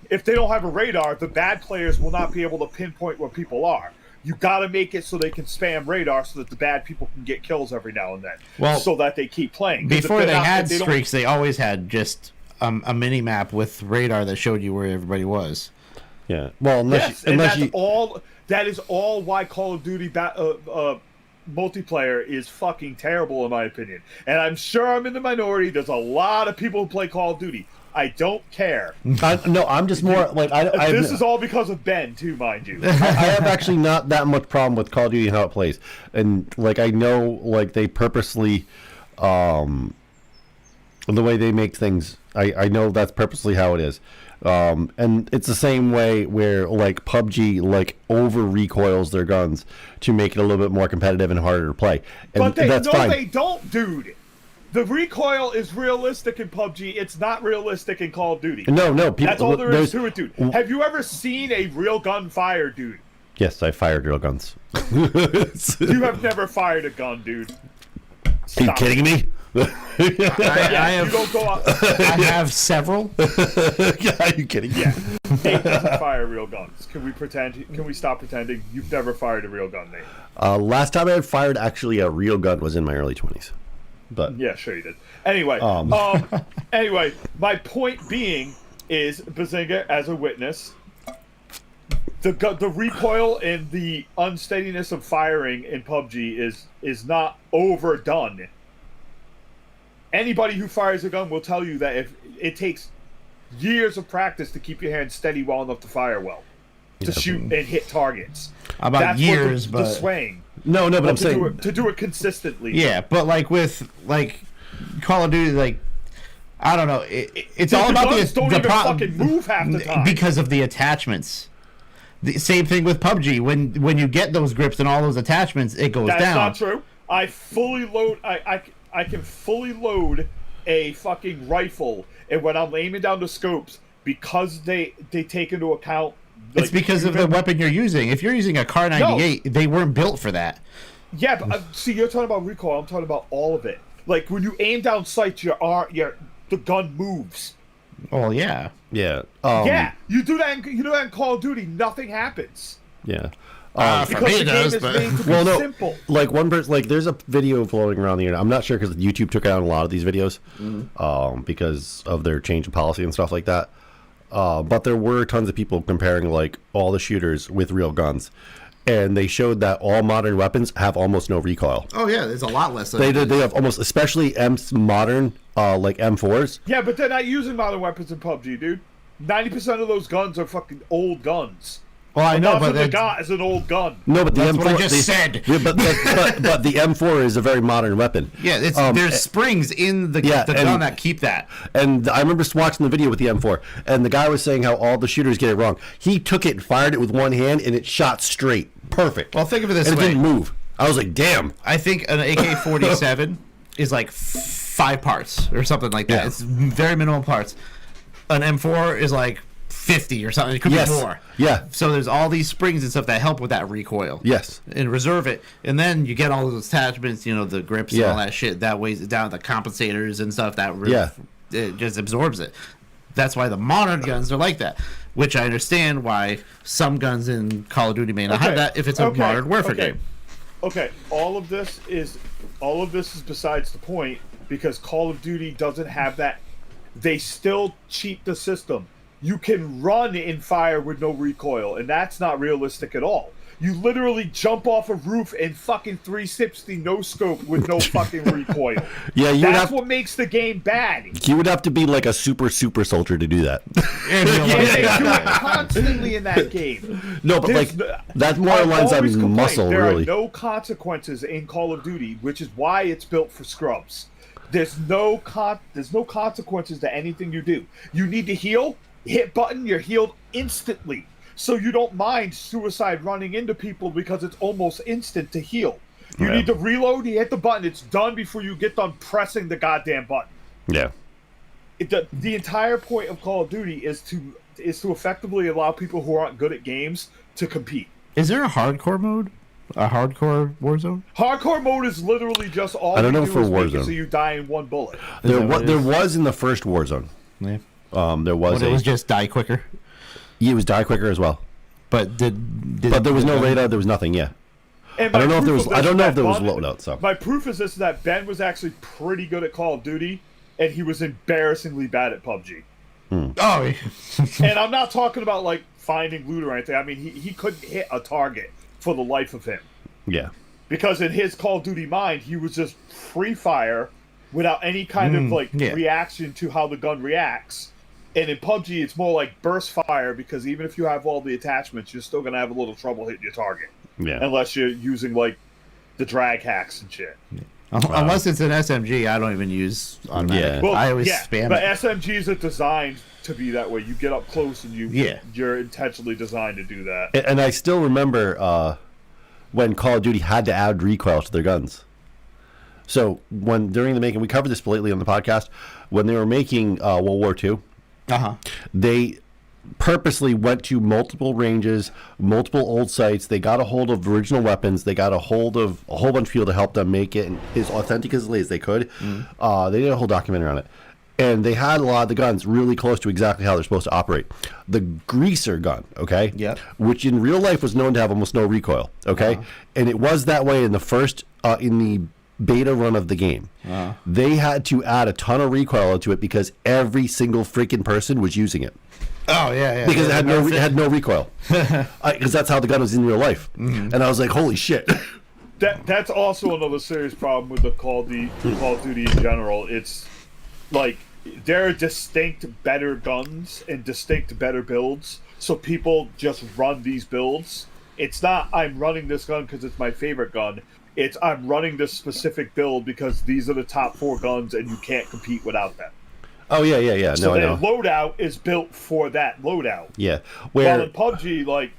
if they don't have a radar, the bad players will not be able to pinpoint where people are. You got to make it so they can spam radar so that the bad people can get kills every now and then, so that they keep playing. Before they had streaks, they always had just a mini map with radar that showed you where everybody was. Yeah. Well, that is all why Call of Duty multiplayer is fucking terrible in my opinion. And I'm sure I'm in the minority. There's a lot of people who play Call of Duty. I don't care. I'm just more like this is all because of Ben too, mind you. I have actually not that much problem with Call of Duty and how it plays, and like I know like they purposely, the way they make things. I know that's purposely how it is. And it's the same way where like PUBG like over recoils their guns to make it a little bit more competitive and harder to play. And but fine. They don't, dude. The recoil is realistic in PUBG. It's not realistic in Call of Duty. No, that's all there is to it, dude. Have you ever seen a real gun fire, dude? Yes, I fired real guns. You have never fired a gun, dude. Are you kidding me? I have several. Are you kidding? Yeah. Nate doesn't fire real guns. Can we stop pretending? You've never fired a real gun, Nate. Last time I had fired actually a real gun was in my early 20s. But yeah, sure you did. Anyway, anyway, my point being is Bazinga as a witness. The recoil and the unsteadiness of firing in PUBG is not overdone. Anybody who fires a gun will tell you that if it takes years of practice to keep your hand steady well enough to fire well, to shoot and hit targets. About years, but the swaying. No, but I'm saying to do it consistently. Yeah, but like with like Call of Duty, like I don't know, it's all about the fucking move half the time because of the attachments. The same thing with PUBG. When you get those grips and all those attachments, it goes down. That's not true. I can fully load a fucking rifle, and when I'm aiming down the scopes, because they take into account. Like, it's because of the weapon you're using. If you're using a Kar 98, they weren't built for that. Yeah, but see, you're talking about recoil. I'm talking about all of it. Like when you aim down sights, the gun moves. Well, yeah. Yeah. Yeah, you do that. You do that in Call of Duty. Nothing happens Yeah. For because me the it game does, is but made to be Well, no, simple. like one person, like there's a video floating around the internet. I'm not sure because YouTube took out a lot of these videos because of their change in policy and stuff like that. But there were tons of people comparing like all the shooters with real guns, and they showed that all modern weapons have almost no recoil. oh yeah, there's a lot less. They have almost, especially modern like M4s. Yeah, but they're not using modern weapons in PUBG, dude. 90% of those guns are fucking old guns. Well, I know, but the gun is an old gun. No, but the That's M4. what I just said. Yeah, but the M4 is a very modern weapon. yeah, it's there's springs in the yeah, gun and- that keep that. And I remember watching the video with the M4, and the guy was saying how all the shooters get it wrong. He took it and fired it with one hand, and it shot straight, perfect. Well, think of it this and way. it didn't move. I was like, damn. I think an AK-47 is like 5 parts or something like that. Yeah. It's very minimal parts. An M4 is like 50 or something. It could Yes. be more. Yeah. So there's all these springs and stuff that help with that recoil. Yes. And reserve it. And then you get all those attachments, you know, the grips Yeah. and all that shit. That weighs it down, the compensators and stuff. That Yeah. it just absorbs it. That's why the modern guns are like that. Which I understand why some guns in Call of Duty may not have that if it's a modern warfare game. Okay, all of this is besides the point because Call of Duty doesn't have that. They still cheat the system. You can run in fire with no recoil, and that's not realistic at all. You literally jump off a roof and fucking 360 no scope with no fucking recoil. Yeah, That's what makes the game bad. You would have to be like a super soldier to do that. And And they do it constantly in that game. No, but There's like that more lines always on complained muscle, there really. are no consequences in Call of Duty, which is why it's built for scrubs. There's no consequences to anything you do. You need to heal, hit button, you're healed instantly. So you don't mind suicide running into people because it's almost instant to heal. You Yeah. need to reload, you hit the button, it's done before you get done pressing the goddamn button. Yeah. The entire point of Call of Duty is to effectively allow people who aren't good at games to compete. Is there a hardcore mode? A hardcore Warzone? Hardcore mode is literally just all I don't you know do for is make it Warzone. so you die in one bullet. There, that what it there is? was in the first Warzone. Yeah. There was But it a. was just die quicker. It was die quicker as well, But did but there was no radar. There was nothing. Yeah. And I my don't know if there proof was. of I this don't is know that if there was Bun- loadout. So. My proof is this: that Ben was actually pretty good at Call of Duty, and he was embarrassingly bad at PUBG. Oh, And I'm not talking about like finding loot or anything. I mean, he couldn't hit a target for the life of him Yeah. because in his Call of Duty mind, he was just free fire without any kind of like yeah. reaction to how the gun reacts. And in PUBG, it's more like burst fire because even if you have all the attachments, you're still gonna have a little trouble hitting your target Yeah. unless you're using like the drag hacks and shit. unless it's an SMG, I don't even use automatic. Yeah. I always yeah, spam but it. SMGs are designed to be that way. You get up close and you're intentionally designed to do that. And I still remember when Call of Duty had to add recoil to their guns. So during the making, we covered this lately on the podcast. When they were making World War II, they purposely went to multiple ranges, multiple old sites. They got a hold of original weapons. They got a hold of a whole bunch of people to help them make it as authentic as they could. They did a whole documentary on it. And they had a lot of the guns really close to exactly how they're supposed to operate. The greaser gun, okay? Yep. Which in real life was known to have almost no recoil, okay? And it was that way in the first, in the beta run of the game. They had to add a ton of recoil to it because every single freaking person was using it. Oh yeah. Because it had no recoil. Because that's how the gun was in real life. And I was like, holy shit. That's also another serious problem with the Call of Duty in general. It's like there are distinct better guns and distinct better builds, so people just run these builds. It's not I'm running this gun because it's my favorite gun. It's I'm running this specific build because these are the top 4 guns and you can't compete without them. Oh, yeah. So No, I their know. loadout is built for that loadout. Yeah. While Where, in PUBG, like,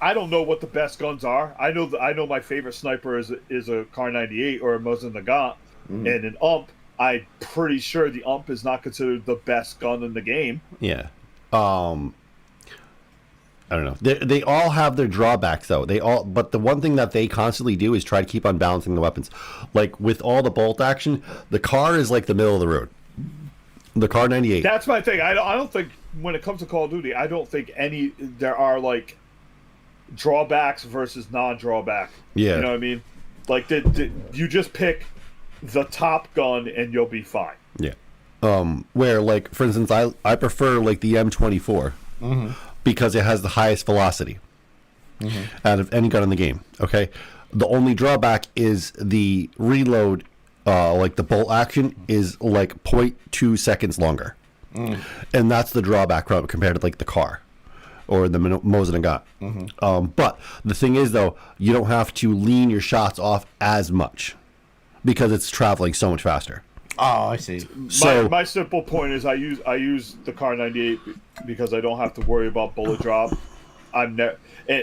I don't know what the best guns are. I know my favorite sniper is a Kar 98 or a Mosin Nagant, and an UMP. I'm pretty sure the UMP is not considered the best gun in the game. yeah. I don't know. They all have their drawbacks, though. But the one thing that they constantly do is try to keep on balancing the weapons. Like with all the bolt action, the car is like the middle of the road. The Car 98. That's my thing. I don't think when it comes to Call of Duty, I don't think there are like drawbacks versus non-drawback. Yeah. You know what I mean? Like you just pick the top gun and you'll be fine. Yeah. Where like for instance, I prefer like the M24 because it has the highest velocity out of any gun in the game. Okay. The only drawback is the reload. Like the bolt action is like 0.2 seconds longer, and that's the drawback compared to like the car or the Mosin Nagant. But the thing is, though, you don't have to lean your shots off as much because it's traveling so much faster. Oh, I see. So my simple point is I use the Car 98 because I don't have to worry about bullet drop. And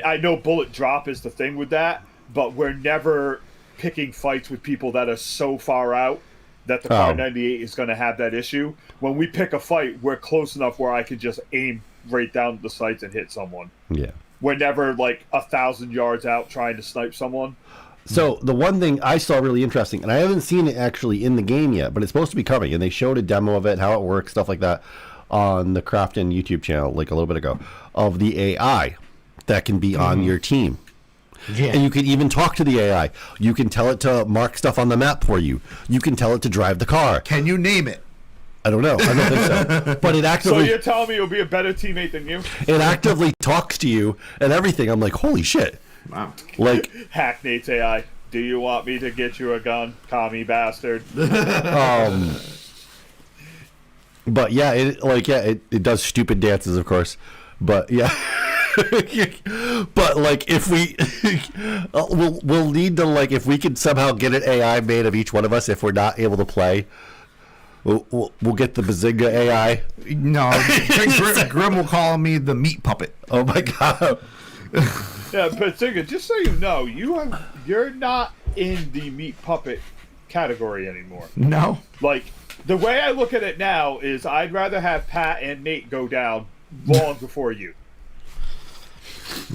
I know bullet drop is the thing with that, but we're never picking fights with people that are so far out that the Car 98 is going to have that issue. When we pick a fight, we're close enough where I can just aim right down the sights and hit someone. Yeah. We're never like 1,000 yards out trying to snipe someone. So the one thing I saw really interesting, and I haven't seen it actually in the game yet, but it's supposed to be coming, and they showed a demo of it, how it works, stuff like that, on the Crafton YouTube channel like a little bit ago, of the AI that can be on your team. Yeah. And you can even talk to the AI. You can tell it to mark stuff on the map for you. You can tell it to drive the car. Can you name it? I don't know. I don't think so. But it So actively you're telling me you'll be a better teammate than you? it actively talks to you and everything. I'm like, holy shit. Wow. Like, Hack Nate's AI. Do you want me to get you a gun, commie bastard? but yeah, it does stupid dances, of course. But yeah. But like if we'll need to, like, if we can somehow get an AI made of each one of us if we're not able to play, we'll get the Bazinga AI. No, Grim will call me the meat puppet. Oh my god. Yeah, but Zigga, just so you know, you're not in the meat puppet category anymore. No. Like, the way I look at it now is I'd rather have Pat and Nate go down long before you.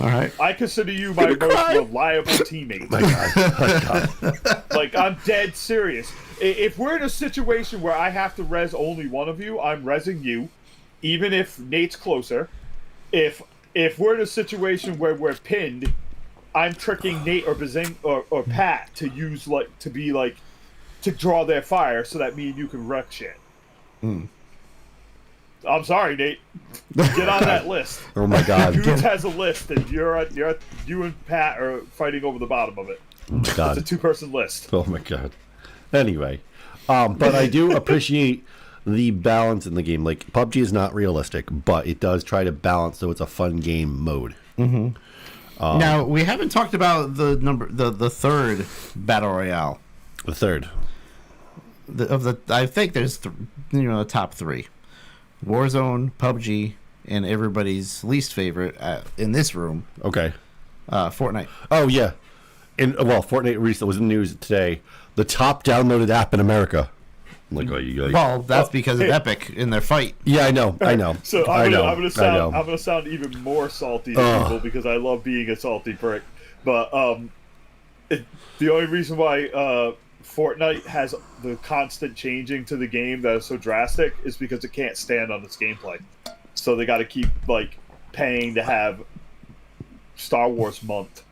All right. I consider you my most reliable teammate. My god. Like, I'm dead serious. If we're in a situation where I have to res only one of you, I'm resing you, even if Nate's closer. If we're in a situation where we're pinned, I'm tricking Nate or Bazing or Pat to use to draw their fire so that me and you can wreck shit. I'm sorry, Nate. Get on that list. Oh my god. Dudes has a list, and you and Pat are fighting over the bottom of it. Oh my god. It's a 2-person list. Oh my god. Anyway, but I do appreciate the balance in the game. Like, PUBG is not realistic, but it does try to balance so it's a fun game mode. Now we haven't talked about the third battle royale. The third. I think there's the top three: Warzone, PUBG, and everybody's least favorite in this room, Okay. Fortnite. Oh yeah. Fortnite recently was in the news today. The top downloaded app in America. I'm like, oh, you guys. Well, that's because of Epic in their fight. Yeah, I know. So I I'm know. gonna sound even more salty to people because I love being a salty prick. But the only reason why Fortnite has the constant changing to the game that is so drastic is because it can't stand on its gameplay. So they got to keep paying to have Star Wars month.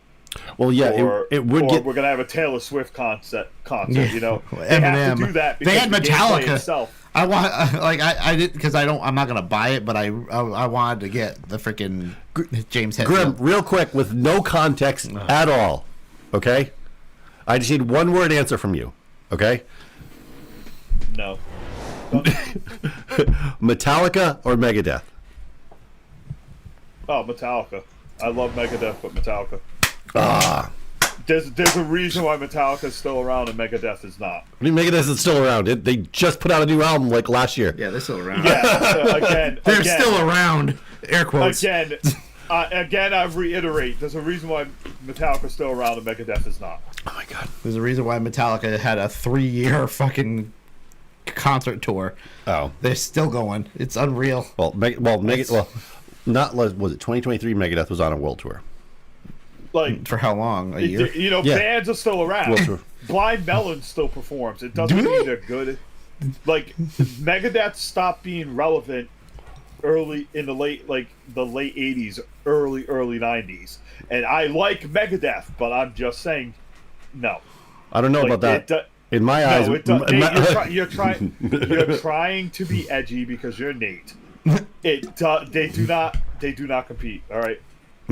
Well, yeah, it would get. We're gonna have a Taylor Swift concert. Yeah. You know, Well, they Eminem. have to do that because They had the gameplay Metallica. itself. I want I did because I'm not gonna buy it, but I wanted to get the freaking James Hetfield. Grim, real quick, with no context at all. Okay, I just need one word answer from you. Okay, No. Metallica or Megadeth? Oh, Metallica. I love Megadeth, but Metallica. Ah, There's a reason why Metallica's still around and Megadeth is not. I mean, Megadeth is still around. They just put out a new album like last year. Yeah, they're still around. Yeah, again, They're still around. Air quotes. Again, I reiterate. There's a reason why Metallica's still around and Megadeth is not. Oh my god. There's a reason why Metallica had a 3-year fucking concert tour. Oh, They're still going. It's unreal. not was it 2023? Megadeth was on a world tour. Like, For how long? A year? you know, Yeah. bands are still around. World tour. Blind Melon still performs. It doesn't Do mean they? they're good. like Megadeth stopped being relevant early in the late 80s, early 90s, and I like Megadeth, but I'm just saying, no. I don't know Like, about that. In my eyes, No, you're trying to be edgy because you're Nate. They do not compete. All right.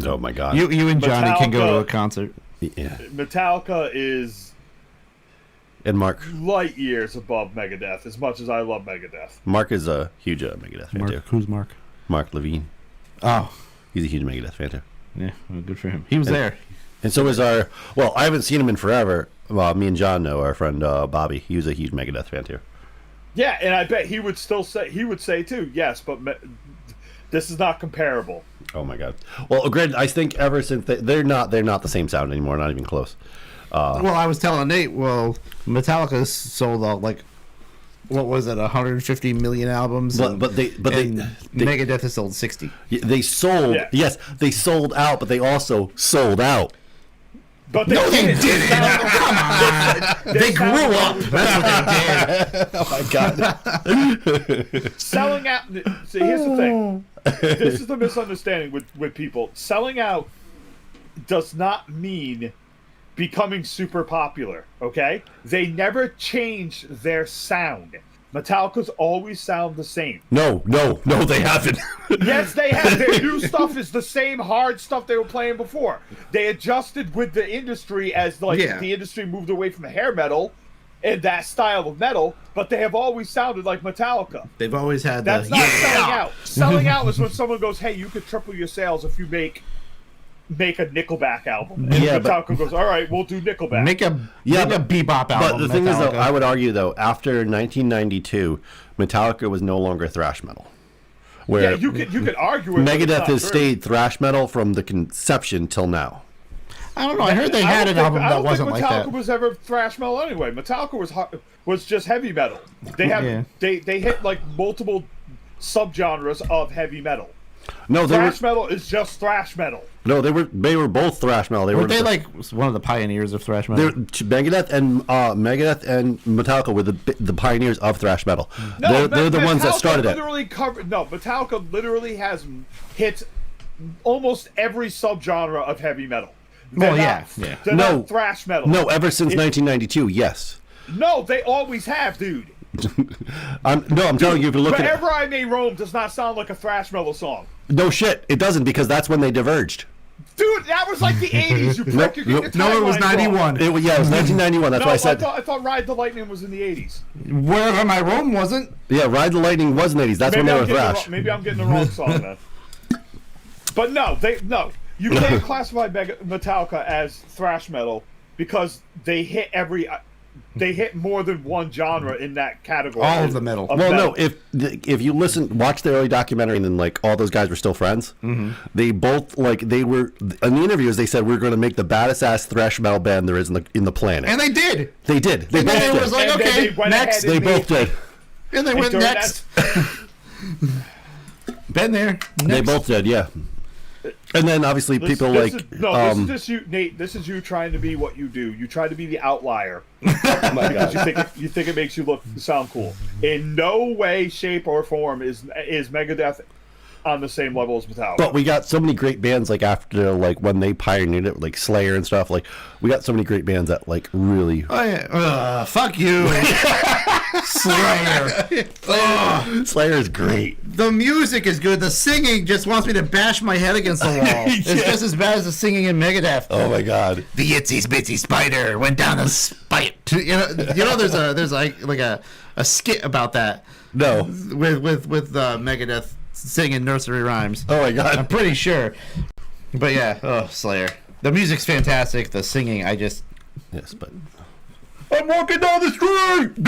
oh my god. You and Johnny can go to a Metallica- concert. Yeah. Metallica is And Mark. light years above Megadeth. As much as I love Megadeth, Mark is a huge Megadeth fan too. Who's Mark? Mark Levine. Oh, He's a huge Megadeth fan too. yeah, well, good for him. He was there. And so is our. Well, I haven't seen him in forever. Well, me and John know our friend Bobby. He was a huge Megadeth fan too. yeah, and I bet he would say too. Yes, but this is not comparable. Oh my god. Well, granted, I think ever since they're not the same sound anymore. Not even close. Well, I was telling Nate. Well, Metallica sold like, what was it, 150 million albums? But they Megadeth has sold 60. they sold. Yeah. Yes, they sold out, but they also sold out. But they didn't. They grew up. That's what they did. Oh my god. Selling out. See, here's the thing. This is the misunderstanding with people. Selling out does not mean becoming super popular. Okay, they never changed their sound. Metallica's always sound the same. No, they haven't. Yes, they have. Their new stuff is the same hard stuff they were playing before. They adjusted with the industry as the industry moved away from hair metal and that style of metal, but they have always sounded like Metallica. They've always had That's not selling out. Selling out is when someone goes, "Hey, you could triple your sales if you make a Nickelback album." And Yeah, but- Metallica goes, "All right, we'll do Nickelback." Make a bebop album. But the thing is, though, Metallica. I would argue though, after 1992, Metallica was no longer thrash metal. Where yeah, you could argue it. but it's Megadeth not has true. stayed thrash metal from the conception till now. I don't know. I heard they had an album that wasn't like Metallica that. was ever thrash metal anyway. Metallica was just heavy metal. They have Yeah. they hit like multiple subgenres of heavy metal. No, Thrash metal is just thrash metal. they were both thrash metal. Weren't they like one of the pioneers of thrash metal? Megadeth and Metallica were the pioneers of thrash metal. No, they're the ones that started it. Metallica literally has hit almost every subgenre of heavy metal. They're Well, yeah, not, yeah. They're No. not thrash metal. No, ever since 1992, yes. No, they always have, dude. I'm telling you, if you look at Wherever I May Roam does not sound like a thrash metal song. no shit, it doesn't, because that's when they diverged. Dude, that was like the 80s, you prick. You're getting the No, it was timeline wrong. 91. It was 1991. That's No, why I said. I thought Ride the Lightning was in the 80s. Wherever my Rome wasn't. Yeah, Ride the Lightning was in the 80s. That's when they were thrash. Maybe I'm getting the wrong song then. But no, you can't classify Metallica as thrash metal because they hit more than one genre in that category. All of the metal. Well, no, if you watch the early documentary, and then like all those guys were still friends, they both they were in the interviews. They said we're going to make the baddest ass thrash metal band there is in the planet. And they did. They did. They And both then it did. was like, And then okay, they went next. ahead They both did. And they went during next. Been there. They Next. both did. Yeah. And then obviously people this like is just you, Nate. This is you trying to be what you do. You try to be the outlier oh my because God. you think it makes you sound cool. In no way, shape, or form is Megadeth on the same level as Metallica. But we got so many great bands like after like when they pioneered it, like Slayer and stuff. Like we got so many great bands that like really. Oh, yeah. Fuck you. Slayer. Slayer is great. The music is good. The singing just wants me to bash my head against the wall. It's just as bad as the singing in Megadeth. Oh my God. The itsy bitsy spider went down the spite. You know, there's like a skit about that. No. With Megadeth singing nursery rhymes. Oh my God. I'm pretty sure. But yeah, Slayer. The music's fantastic. The singing, Yes, but. I'm walking down the street.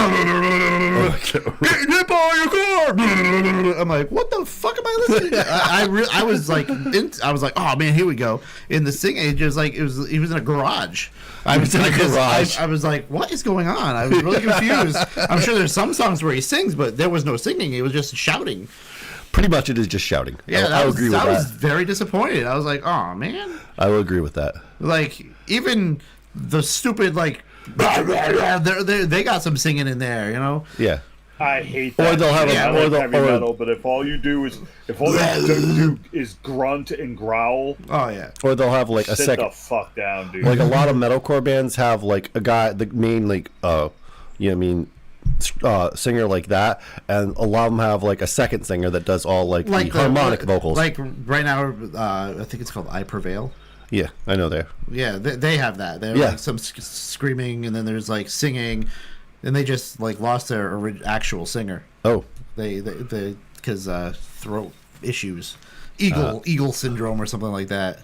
Getting hit by your car. I'm like, what the fuck am I listening to? I was like, oh man, here we go. In the singing, it was like he was in a garage. I was in a garage. I was like, what is going on? I was really confused. I'm sure there's some songs where he sings, but there was no singing. He was just shouting. Pretty much it is just shouting. Yeah, I agree with that. I was very disappointed. I was like, oh man. I will agree with that. Like even the stupid like they got some singing in there, you know. Yeah. I hate that. Or they'll have I a, like or they'll, heavy or, metal, but if all you do is grunt and growl, Oh yeah. or they'll have like a sit second. the fuck down, dude. Like a lot of metalcore bands have like a guy, the main like singer like that, and a lot of them have like a second singer that does all like the harmonic vocals. Like right now, I think it's called "I Prevail." Yeah, I know that. Yeah, they have that. They're like some screaming, and then there's like singing, and they just like lost their actual singer. Oh, They because throat issues, eagle syndrome or something like that.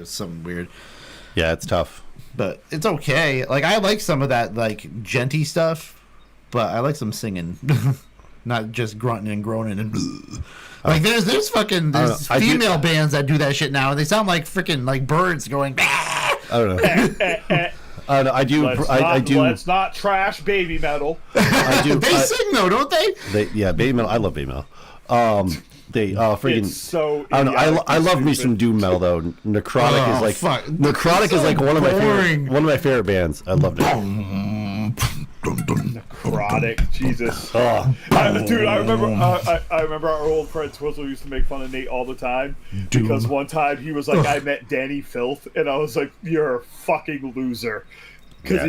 Something weird. yeah, it's tough. But it's okay. Like I like some of that like genty stuff, but I like some singing, not just grunting and groaning and. Like there's female bands that do that shit now, and they sound like freaking like birds going. I don't know. I don't know. I do. Let's not trash baby metal. I do. They sing though, don't they? Baby metal. I love baby metal. They freaking. It's so. I don't know. I love me stupid. some doom metal though. Necrotic is like fuck. Necrotic is like one of my favorite bands. I love it. Necrotic, Jesus. Dude, I remember our old friend Twizzle used to make fun of Nate all the time because one time he was like, I met Danny Filth, and I was like, you're a fucking loser, because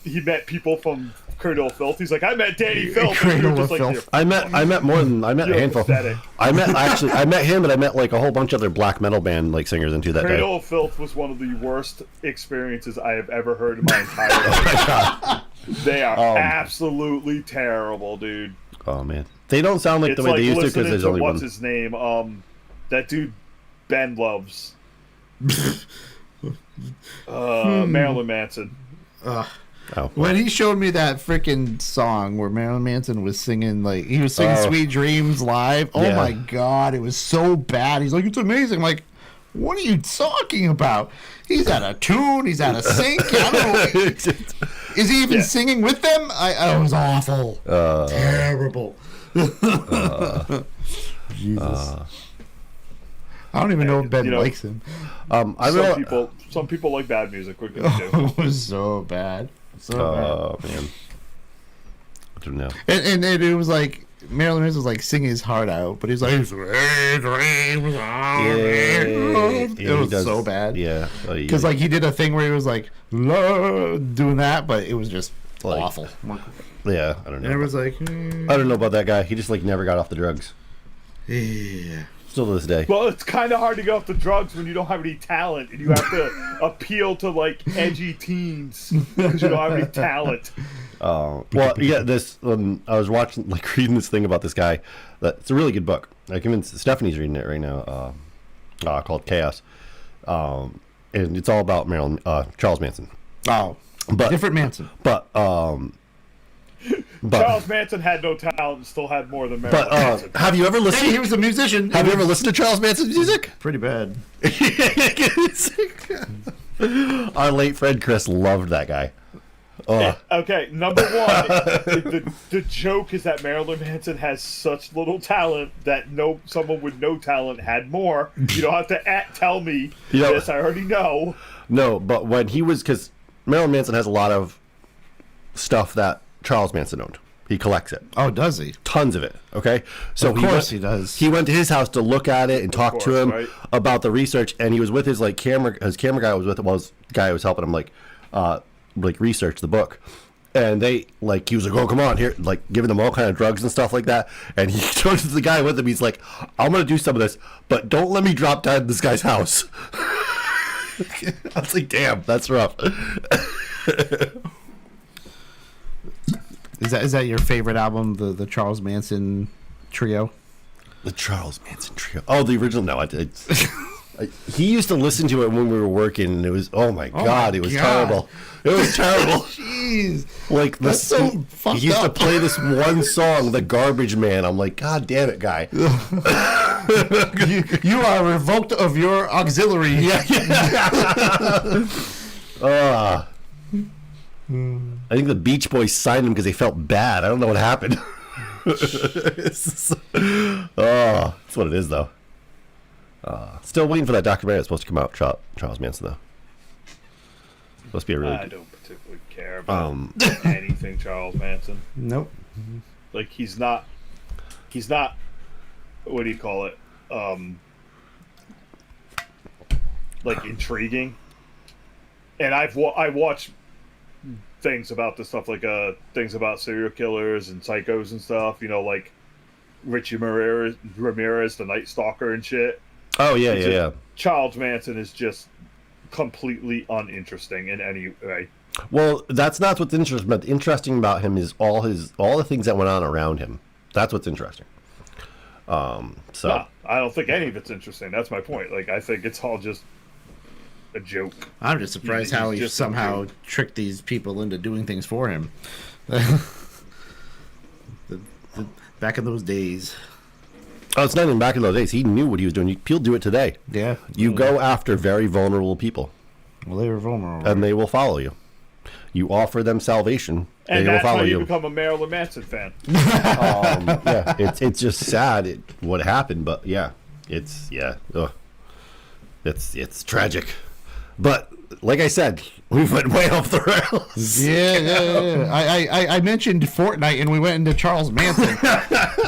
he met people from Cradle of Filth. He's like, I met Danny Filth. Cradle of Filth. I met a handful. Pathetic. I met him, and I met like a whole bunch of other black metal band like singers into that Cradle day. of Filth was one of the worst experiences I have ever heard in my entire life. Oh my god. They are absolutely terrible, dude. Oh man, they don't sound like It's the way like they used to listening because there's to only what's one. his name? That dude Ben loves. Marilyn Manson. Oh, When he showed me that freaking song where Marilyn Manson was singing, like he was singing "Sweet Dreams" live. Oh Yeah. my god, it was so bad. He's like, "It's amazing." I'm like, what are you talking about? He's out of tune. He's out of sync. I don't know. Is he even singing with them? It was awful. Terrible. Jesus. I don't even know if Ben likes him. Some people like bad music. What can you do? It was so bad. So bad. Oh man, I don't know. And it was like Marilyn Manson was like singing his heart out, but he's like, it was so bad. Yeah, because like he did a thing where he was like doing that, but it was just like, awful. Yeah, I don't know. And it was like, I don't know about that guy. He just like never got off the drugs. yeah. Still to this day. Well, it's kind of hard to go off the drugs when you don't have any talent, and you have to appeal to like edgy teens because you don't have any talent. Well, yeah. This I was watching, like, reading this thing about this guy. It's a really good book. I convinced Stephanie's reading it right now. Called Chaos, and it's all about Charles Manson. Oh, But different Manson. But Charles Manson had no talent and still had more than Marilyn Manson. have you ever listened? Hey, he was a musician. Have you ever listened to Charles Manson's music? Pretty bad. Our late friend Chris loved that guy. Okay, number one, the joke is that Marilyn Manson has such little talent that someone with no talent had more. You don't have to tell me this. I already know. No, but when he was, because Marilyn Manson has a lot of stuff that Charles Manson owned. He collects it. Oh, does he? Tons of it. Okay, so Of course he does. He went to his house to look at it and talk to him right? about the research, and he was with his camera. His camera guy was with him. Was the guy who was helping him research the book. And he was like, oh, come on here, like giving them all kind of drugs and stuff like that. And he turns to the guy with him. He's like, I'm gonna do some of this, but don't let me drop dead in this guy's house. I was like, damn, that's rough. Is that your favorite album, the Charles Manson trio? The Charles Manson trio. Oh, the original. No, I did. He used to listen to it when we were working, and it was it was terrible. It was terrible. Jeez, like that's so fucked he used up. to play this one song, "The Garbage Man." I'm like, God damn it, guy. you are revoked of your auxiliary. Yeah. I think the Beach Boys signed him because they felt bad. I don't know what happened. That's what it is, though. Still waiting for that documentary that's supposed to come out. Charles Manson, though. Supposed to be a really. I don't particularly care about anything Charles Manson. Nope. Like he's not. What do you call it? Like intriguing. And I watch things about this stuff, like things about serial killers and psychos and stuff. You know, like Richie Ramirez, the Night Stalker and shit. Oh yeah. Charles Manson is just completely uninteresting in any way. Well, that's not what's interesting. But interesting about him is all the things that went on around him. That's what's interesting. So No, I don't think any of it's interesting. That's my point. Like, I think it's all just a joke. I'm just surprised how he just somehow tricked these people into doing things for him. Back in those days. Oh, it's not even back in those days. He knew what he was doing. He'll do it today. Yeah. You go after very vulnerable people, Well, they were vulnerable. and they will follow you. You offer them salvation, And they will that's how follow you you. become a Marilyn Manson fan. Yeah, it's just sad what happened, but yeah, it's tragic. But like I said, we went way off the rails. Yeah. I mentioned Fortnite, and we went into Charles Manson.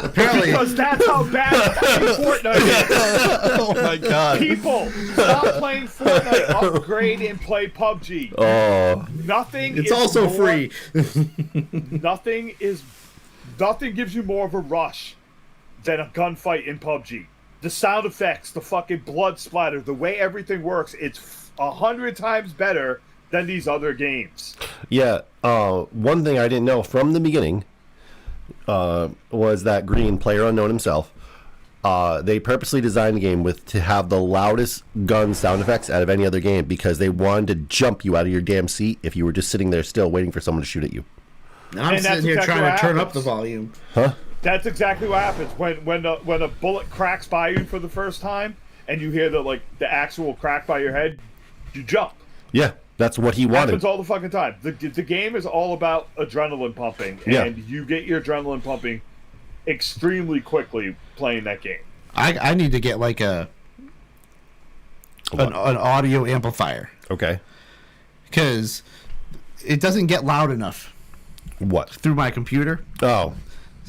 Apparently, Because that's how bad fucking Fortnite is. Oh my god. People, stop playing Fortnite. Upgrade and play PUBG. Oh, Nothing. it's is also more- free. Nothing gives you more of a rush than a gunfight in PUBG. The sound effects, the fucking blood splatter, the way everything works, it's 100 times better than these other games. yeah. One thing I didn't know from the beginning was that Green, player unknown himself, they purposely designed the game to have the loudest gun sound effects out of any other game because they wanted to jump you out of your damn seat if you were just sitting there still waiting for someone to shoot at you. Now I'm And that's sitting here exactly trying what to turn up happens. the volume. Huh? That's exactly what happens when a bullet cracks by you for the first time, and you hear the actual crack by your head. You jump. Yeah, that's what he wanted. Happens all the fucking time. The game is all about adrenaline pumping, Yeah. and you get your adrenaline pumping extremely quickly playing that game. I need to get like an audio amplifier Okay. because it doesn't get loud enough What? through my computer. Oh,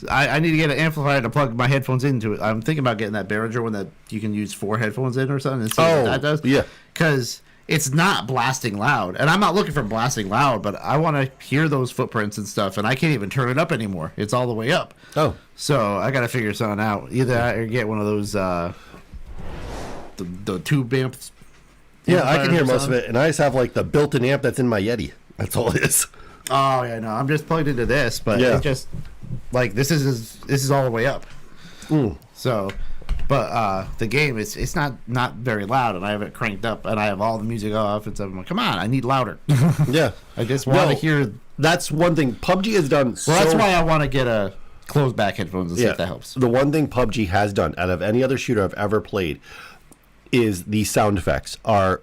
I need to get an amplifier to plug my headphones into it. I'm thinking about getting that Behringer one that you can use 4 headphones in or something and see what that does. yeah. Because it's not blasting loud. And I'm not looking for blasting loud, but I want to hear those footprints and stuff, and I can't even turn it up anymore. It's all the way up. Oh, So I got to figure something out. Either that or get one of those the tube amps. yeah. I can hear amplifiers or most of something. it, and I just have like the built-in amp that's in my Yeti. That's all it is. Oh yeah, no, I'm just plugged into this, but Yeah. it just like this is all the way up. Mm. So, but the game it's not very loud, and I have it cranked up, and I have all the music off, and so I'm like, come on, I need louder. Yeah. I just want to hear. That's one thing PUBG has done. Well, that's why I want to get a closed back headphones and see if that helps. The one thing PUBG has done out of any other shooter I've ever played is the sound effects are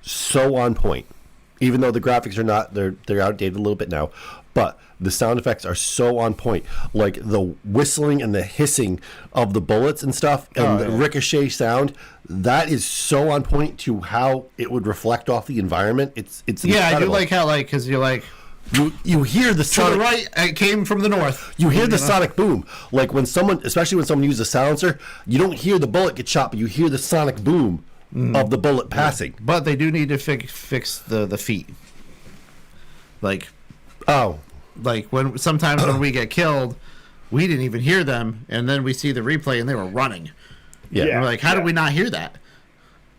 so on point. Even though the graphics are not, they're outdated a little bit now, but the sound effects are so on point. Like the whistling and the hissing of the bullets and stuff, and the ricochet sound, that is so on point to how it would reflect off the environment. It's Yeah, I do incredible. like how because you're like you hear the to sonic, the right, it came from the north. you hear the sonic boom. Like when someone, especially when someone uses a silencer, you don't hear the bullet get shot, but you hear the sonic boom of the bullet passing. But they do need to fix the feet. Like when sometimes when we get killed, we didn't even hear them, and then we see the replay and they were running. Yeah. Yeah. We're like, how did we not hear that?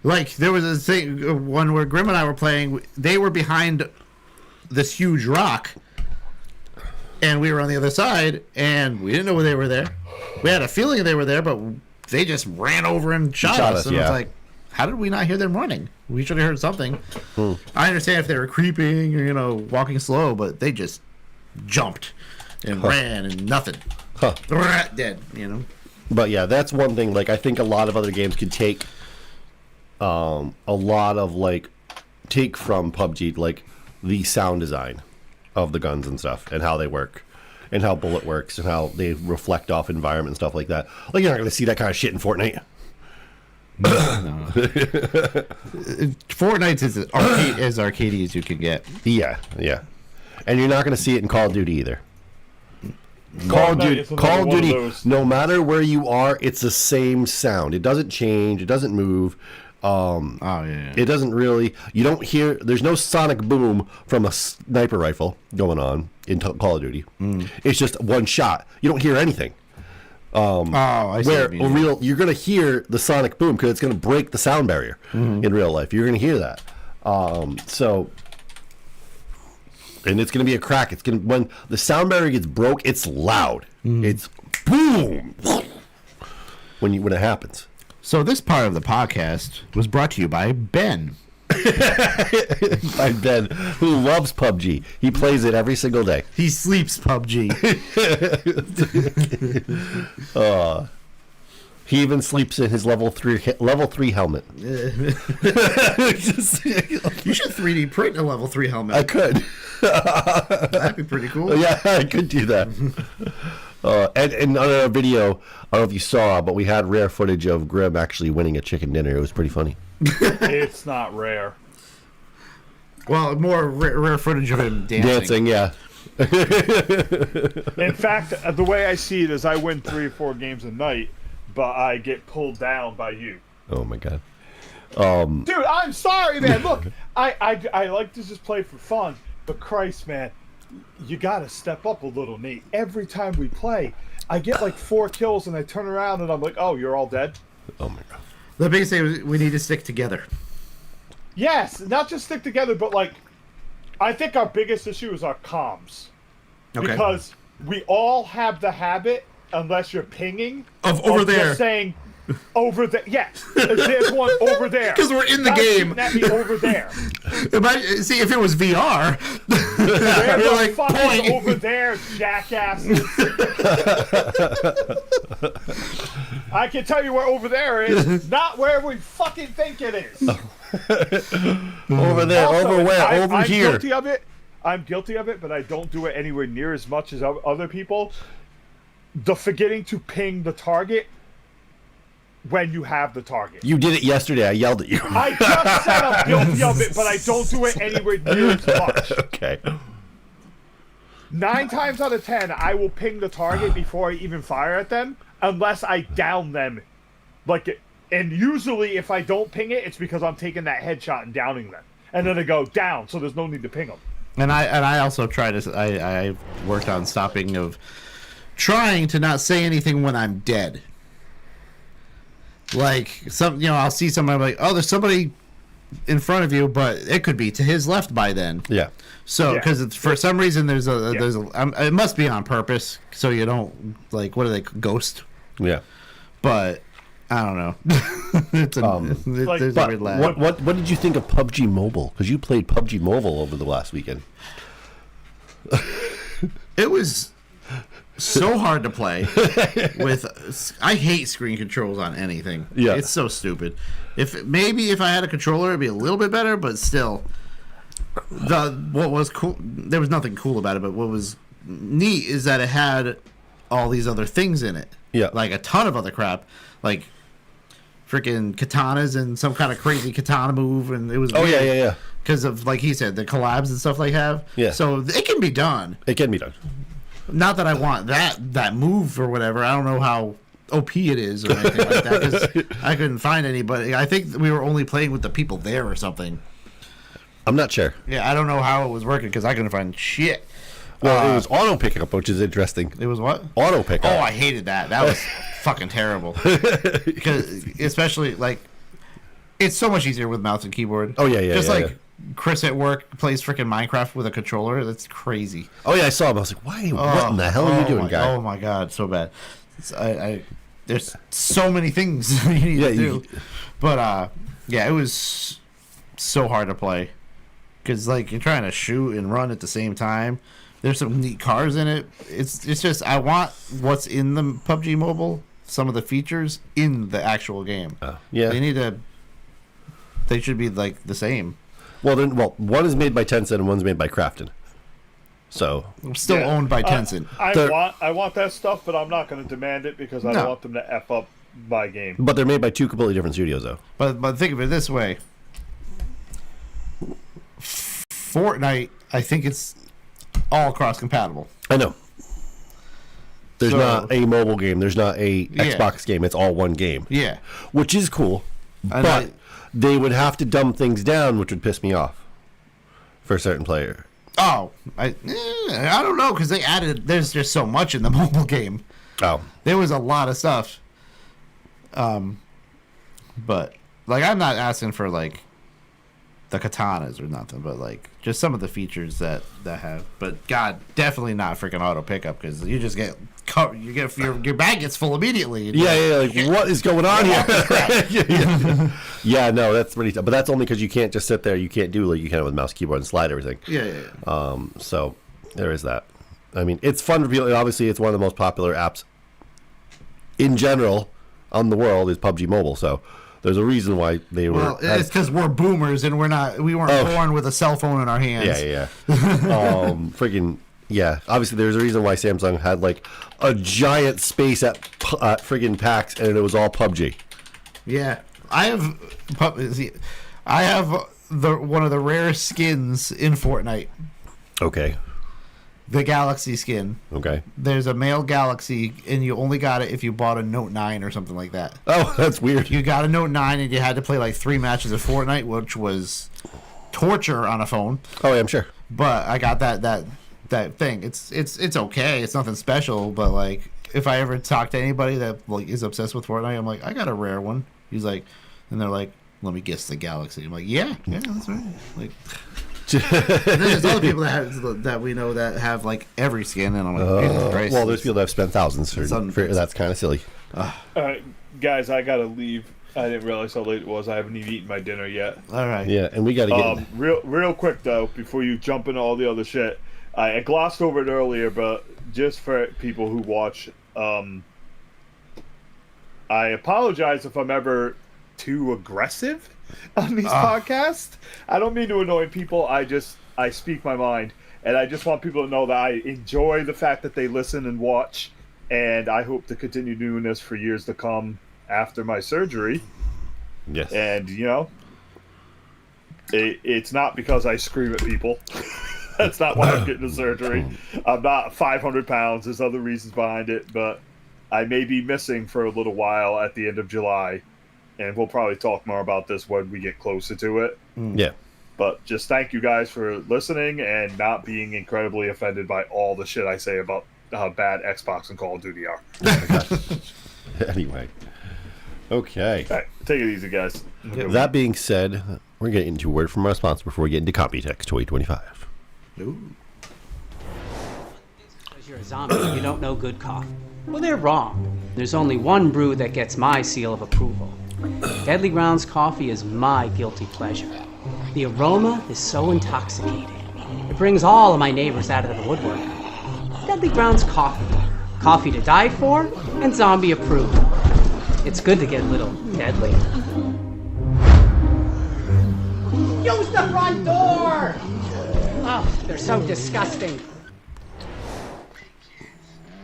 Like there was a thing one where Grim and I were playing. They were behind this huge rock, and we were on the other side, and we didn't know they were there. We had a feeling they were there, but they just ran over and shot us. And yeah. it's like, how did we not hear them running? We should have heard something. I understand if they were creeping or walking slow, but they just jumped and ran and nothing. Huh. Dead. But yeah, that's one thing. Like I think a lot of other games could take a lot of take from PUBG, like the sound design of the guns and stuff, and how they work, and how bullet works, and how they reflect off environment and stuff like that. Like you're not going to see that kind of shit in Fortnite. Fortnite's as arcadey as you can get. Yeah, yeah. And you're not going to see it in Call of Duty either. Call of Fortnite Duty, is another one of those. no matter where you are, it's the same sound. It doesn't change. It doesn't move. It doesn't really. You don't hear. There's no sonic boom from a sniper rifle going on in Call of Duty. It's just one shot. You don't hear anything. I see. Where you're gonna hear the sonic boom because it's gonna break the sound barrier in real life. You're gonna hear that. And it's gonna be a crack. It's gonna when the sound barrier gets broke. It's loud. It's boom when it happens. So this part of the podcast was brought to you by Ben. By Ben, who loves PUBG. He plays it every single day. He sleeps PUBG. He even sleeps in his level 3 helmet. You should 3D print a level 3 helmet. I could. That'd be pretty cool. Yeah, I could do that. And on our video, I don't know if you saw, but we had rare footage of Grim actually winning a chicken dinner. It was pretty funny. It's not rare. Well, more rare footage of him dancing. Dancing, yeah. In fact, the way I see it is I win 3 or 4 games a night, but I get pulled down by you. Oh my god. Dude, I'm sorry, man. Look, I like to just play for fun, but Christ, man, you gotta step up a little, Nate. Every time we play, I get like 4 kills, and I turn around and I'm like, oh, you're all dead? Oh my god. The biggest thing is we need to stick together. Yes, not just stick together, but like, I think our biggest issue is our comms. Okay. Because we all have the habit, unless you're pinging, Of over there. just saying, over there. Yes, there's one over there. 'Cause we're in the Stop game. shooting at me over there. See, if it was VR, Where You're the like, fuck point. is over there, jackasses? I can tell you where over there is, not where we fucking think it is. Over there, Also, over where? I'm here. Guilty of it. I'm guilty of it, but I don't do it anywhere near as much as other people. The forgetting to ping the target when you have the target. You did it yesterday. I yelled at you. I just said I'm guilty of it, but I don't do it anywhere near as much. Okay. 9 times out of 10, I will ping the target before I even fire at them, unless I down them. And usually, if I don't ping it, it's because I'm taking that headshot and downing them, and then I go down, so there's no need to ping them. and I also try to. I worked on trying to not say anything when I'm dead. Like I'll see somebody, I'm like, oh, there's somebody in front of you, but it could be to his left by then. Yeah. So, Yeah. because for some reason there's it must be on purpose, so you don't what are they, ghost? Yeah. But I don't know. There's a But weird lag. what did you think of PUBG Mobile? Because you played PUBG Mobile over the last weekend. It was so hard to play I hate screen controls on anything. Yeah. It's so stupid. If I had a controller, it'd be a little bit better, but still. What was cool, there was nothing cool about it, but what was neat is that it had all these other things in it. Yeah. Like a ton of other crap. Like freaking katanas and some kind of crazy katana move, and it was Oh, yeah. because of, like he said, the collabs and stuff they have. Yeah. So it can be done. It can be done. Not that I want that move or whatever. I don't know how OP it is or anything like that, because I couldn't find anybody. I think we were only playing with the people there or something. I'm not sure. Yeah, I don't know how it was working because I couldn't find shit. Well, it was auto pickup, which is interesting. It was what? Auto pickup. Oh, I hated that. That was fucking terrible. Because especially it's so much easier with mouse and keyboard. Oh, yeah. Just yeah. Chris at work plays freaking Minecraft with a controller. That's crazy. Oh, yeah, I saw him. I was like, why? What in the hell are you doing, guy? Oh my god, so bad. There's so many things you need to do. But it was so hard to play. Because you're trying to shoot and run at the same time. There's some neat cars in it. It's just, I want what's in the PUBG Mobile, some of the features in the actual game. Yeah. They should be the same. Well, one is made by Tencent and one's made by Krafton. So Still Yeah. owned by Tencent. I want that stuff, but I'm not going to demand it because I don't want them to F up my game. but they're made by 2 completely different studios, though. But think of it this way. Fortnite, I think it's all cross compatible. I know. There's not a mobile game. There's not a Xbox game. It's all one game. Yeah. Which is cool. But they would have to dumb things down, which would piss me off for a certain player. Oh, I don't know, because they added. There's just so much in the mobile game. Oh, there was a lot of stuff. But like, I'm not asking for like the katanas or nothing, but like just some of the features that have. But God, definitely not freaking auto pickup, because you just get your bag gets full immediately. Yeah, like what is going on here? Yeah, no, that's pretty tough. But that's only because you can't just sit there. You can't do like you can with mouse, keyboard, and slide everything. Yeah. So there is that. I mean, it's fun for people. Obviously, it's one of the most popular apps in general on the world is PUBG Mobile. So there's a reason why they were. Well, it's because we're boomers and we weren't born with a cell phone in our hands. Yeah. Freaking yeah. Obviously, there's a reason why Samsung had like a giant space at friggin' PAX, and it was all PUBG. Yeah, I have one of the rarest skins in Fortnite. Okay. The Galaxy skin. Okay. There's a male Galaxy, and you only got it if you bought a Note 9 or something like that. Oh, that's weird. You got a Note 9, and you had to play like 3 matches of Fortnite, which was torture on a phone. Oh, yeah, I'm sure. But I got that thing. It's okay. It's nothing special. But like, if I ever talk to anybody that like is obsessed with Fortnite, I'm like, I got a rare one. He's like, and they're like, let me guess the Galaxy. I'm like, yeah, that's right. Like. And then there's other people that we know that have like every skin, and I'm like, Jesus Christ. Well, there's people that have spent thousands for that's kind of silly. Guys, I gotta leave. I didn't realize how late it was. I haven't even eaten my dinner yet. All right. Yeah, and we got to get real quick though, before you jump into all the other shit. I glossed over it earlier, but just for people who watch, I apologize if I'm ever too aggressive on these podcasts. I don't mean to annoy people. I speak my mind, and I just want people to know that I enjoy the fact that they listen and watch, and I hope to continue doing this for years to come after my surgery. Yes. And it's not because I scream at people. That's not why I'm getting the surgery. I'm not 500 pounds. There's other reasons behind it, but I may be missing for a little while at the end of July. And we'll probably talk more about this when we get closer to it. Yeah. But just thank you guys for listening and not being incredibly offended by all the shit I say about how bad Xbox and Call of Duty are. Anyway. Okay. All right, take it easy, guys. That being said, we're going to get into a word from our sponsor before we get into Computex 2025. Ooh. Because you're a zombie and you don't know good coffee. Well, they're wrong. There's only one brew that gets my seal of approval. Deadly Grounds coffee is my guilty pleasure. The aroma is so intoxicating. It brings all of my neighbors out of the woodwork. Deadly Grounds coffee. Coffee to die for and zombie approved. It's good to get a little deadly. Use the front door! Oh, they're so disgusting.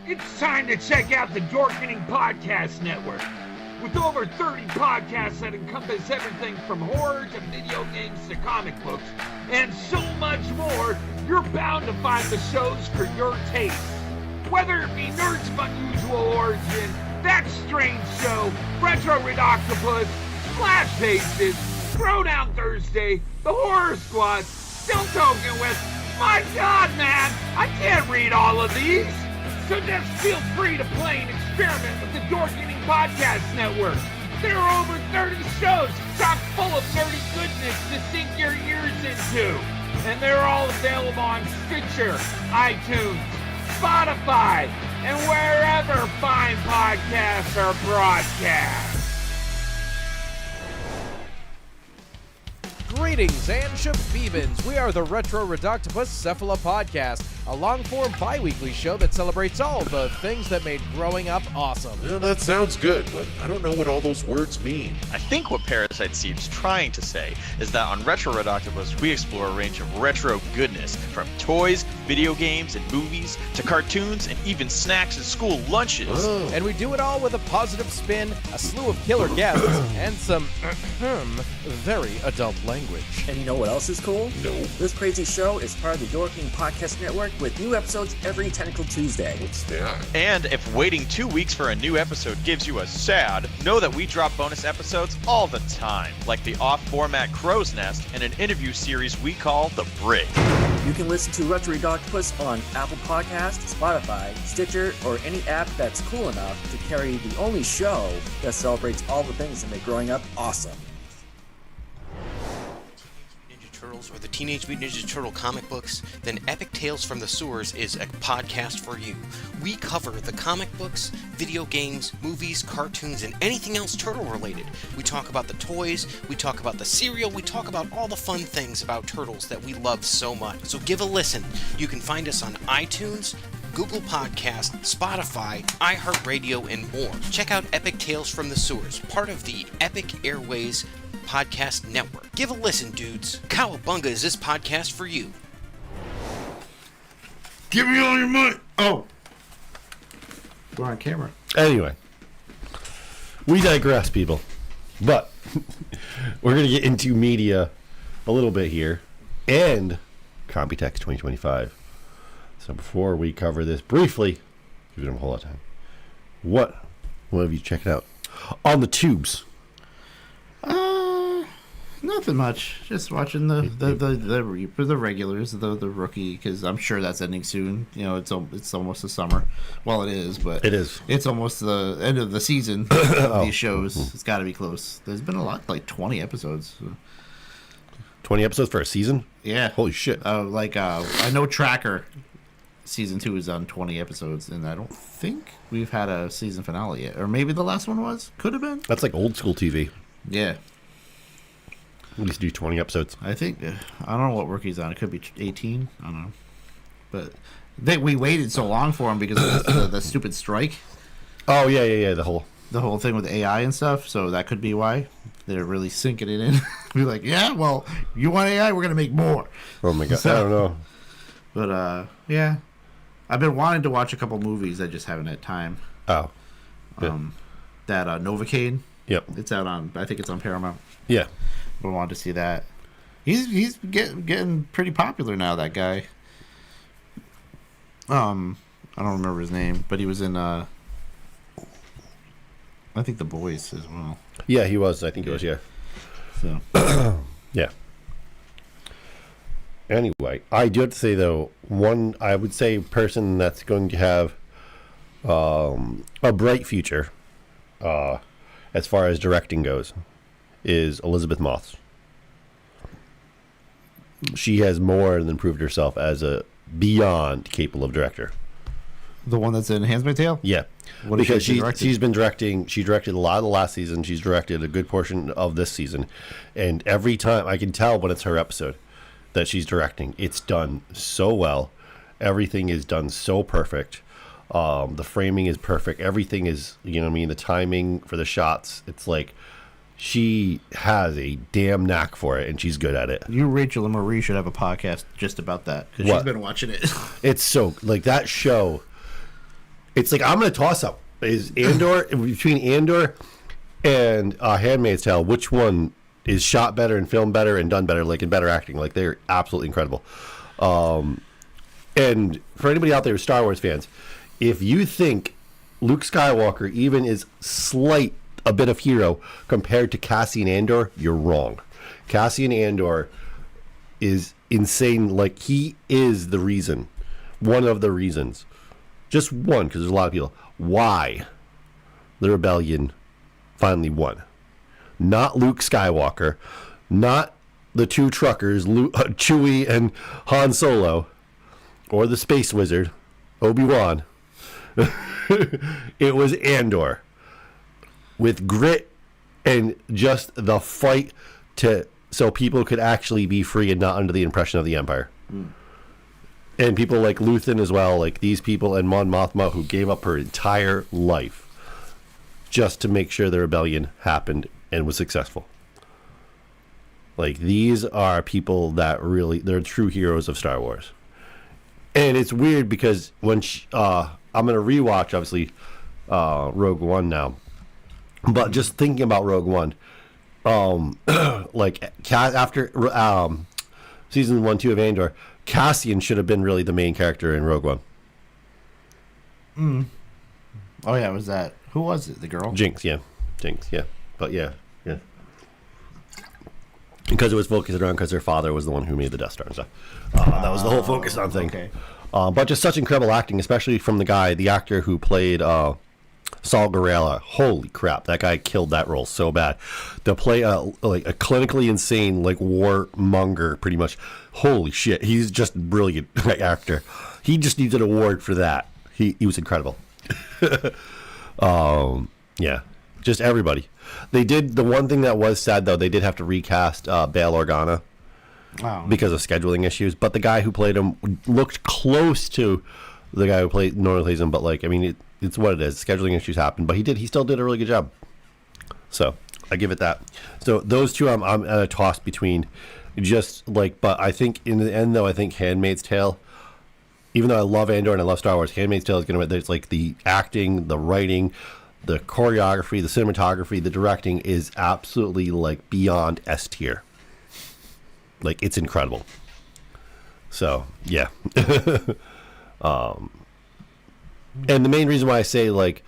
It's time to check out the Dorkening Podcast Network. With over 30 podcasts that encompass everything from horror to video games to comic books, and so much more, you're bound to find the shows for your taste. Whether it be Nerds of Unusual Origin, That Strange Show, Retro Red Octopus, Splash Pages, Throwdown Thursday, The Horror Squad, Still Token with, my God, man, I can't read all of these. So just feel free to play and experiment with the Dorkening Podcast Network. There are over 30 shows chock full of nerdy goodness to sink your ears into. And they're all available on Stitcher, iTunes, Spotify, and wherever fine podcasts are broadcast. Greetings and shabibans. We are the Retro Redoctopus Cephala Podcast, a long-form bi-weekly show that celebrates all the things that made growing up awesome. Well, that sounds good, but I don't know what all those words mean. I think what Parasite seems trying to say is that on Retro Red Octopus, we explore a range of retro goodness, from toys, video games and movies, to cartoons and even snacks and school lunches. And we do it all with a positive spin, a slew of killer guests, and some very adult language. And you know what else is cool? No. This crazy show is part of the Dorking Podcast Network with new episodes every Tentacle Tuesday. What's that? And if waiting 2 weeks for a new episode gives you a sad, know that we drop bonus episodes all the time, like the off-format Crow's Nest and an interview series we call The Brig. You can listen to Retro Octopus on Apple Podcasts, Spotify, Stitcher, or any app that's cool enough to carry the only show that celebrates all the things that make growing up awesome. Turtles or the Teenage Mutant Ninja Turtle comic books, then Epic Tales from the Sewers is a podcast for you. We cover the comic books, video games, movies, cartoons, and anything else turtle related. We talk about the toys, we talk about the cereal, we talk about all the fun things about turtles that we love so much. So give a listen. You can find us on iTunes, Google Podcast, Spotify, iHeartRadio, and more. Check out Epic Tales from the Sewers, part of the Epic Airways Podcast Network. Give a listen, dudes. Cowabunga is this podcast for you. Give me all your money. Oh. We're on camera. Anyway, we digress, people. But we're going to get into media a little bit here and Computex 2025. So before we cover this briefly, give it a whole lot of time. What have you checked out on the tubes? Nothing much. Just watching the regulars, the rookie, because I'm sure that's ending soon. You know, it's almost the summer. Well, it is, but it is. It's almost the end of the season of these shows. It's got to be close. There's been a lot, like 20 episodes. 20 episodes for a season? Yeah. Holy shit. I know Tracker season 2 is on 20 episodes, and I don't think we've had a season finale yet, or maybe the last one was. Could have been. That's like old school TV. Yeah. We used to do 20 episodes. I think I don't know what rookie's on. It could be 18. I don't know, but we waited so long for him because of the stupid strike. Oh yeah. The whole thing with AI and stuff. So that could be why they're really sinking it in. We're like, yeah, well, you want AI? We're gonna make more. Oh my god, I don't know. But yeah, I've been wanting to watch a couple movies. I just haven't had time. Oh, that Novocaine. Yep, it's out on. I think it's on Paramount. Yeah. I wanted to see that. He's getting pretty popular now, that guy. I don't remember his name, but he was in I think The Boys as well. Yeah, he was. I think he was, yeah. So yeah. Anyway, I do have to say though, I would say person that's going to have a bright future as far as directing goes is Elizabeth Moss. She has more than proved herself as a beyond capable of director. The one that's in Handmaid's Tale? Yeah. Because she's been directing. She directed a lot of the last season. She's directed a good portion of this season. And every time, I can tell when it's her episode that she's directing, it's done so well. Everything is done so perfect. The framing is perfect. Everything is, you know what I mean? The timing for the shots, it's like, she has a damn knack for it, and she's good at it. You, Rachel, and Marie should have a podcast just about that, because she's been watching it. It's so, like, that show, it's like, I'm going to toss up. Is Andor, between Andor and Handmaid's Tale, which one is shot better and filmed better and done better, like, in better acting? Like, they're absolutely incredible. And for anybody out there who's Star Wars fans, if you think Luke Skywalker even is a bit of hero compared to Cassian Andor, you're wrong. Cassian Andor is insane. Like, he is the reason, one of the reasons, just one, because there's a lot of people, why the rebellion finally won. Not Luke Skywalker, not the two truckers, Chewie and Han Solo, or the space wizard, Obi-Wan. It was Andor. With grit and just the fight so people could actually be free and not under the impression of the Empire. And people like Luthen as well, like these people, and Mon Mothma, who gave up her entire life just to make sure the rebellion happened and was successful. Like, these are people that really, they're true heroes of Star Wars. And it's weird because when I'm going to rewatch, obviously, Rogue One now. But just thinking about Rogue One, like after season 1, 2 of Andor, Cassian should have been really the main character in Rogue One. Oh yeah, was that? Who was it? The girl? Jinx, yeah. But yeah. Because it was focused around because her father was the one who made the Death Star and stuff. That was the whole focus on thing. Okay. But just such incredible acting, especially from the actor who played Saul Guerrero. Holy crap, that guy killed that role so bad. To play like a clinically insane like warmonger, pretty much. Holy shit, he's just a brilliant actor. He just needs an award for that. He was incredible. Yeah, just everybody. They did the one thing that was sad though. They did have to recast Bail Organa because of scheduling issues. But the guy who played him looked close to the guy who normally plays him. But like, I mean, it's what it is. Scheduling issues happen, but he still did a really good job. So I give it that. So those two, I'm at a toss between. Just like, but I think in the end though, I think Handmaid's Tale. Even though I love Andor and I love Star Wars, Handmaid's Tale is going to. There's like the acting, the writing, the choreography, the cinematography, the directing is absolutely like beyond S tier. Like it's incredible. So yeah. And the main reason why I say like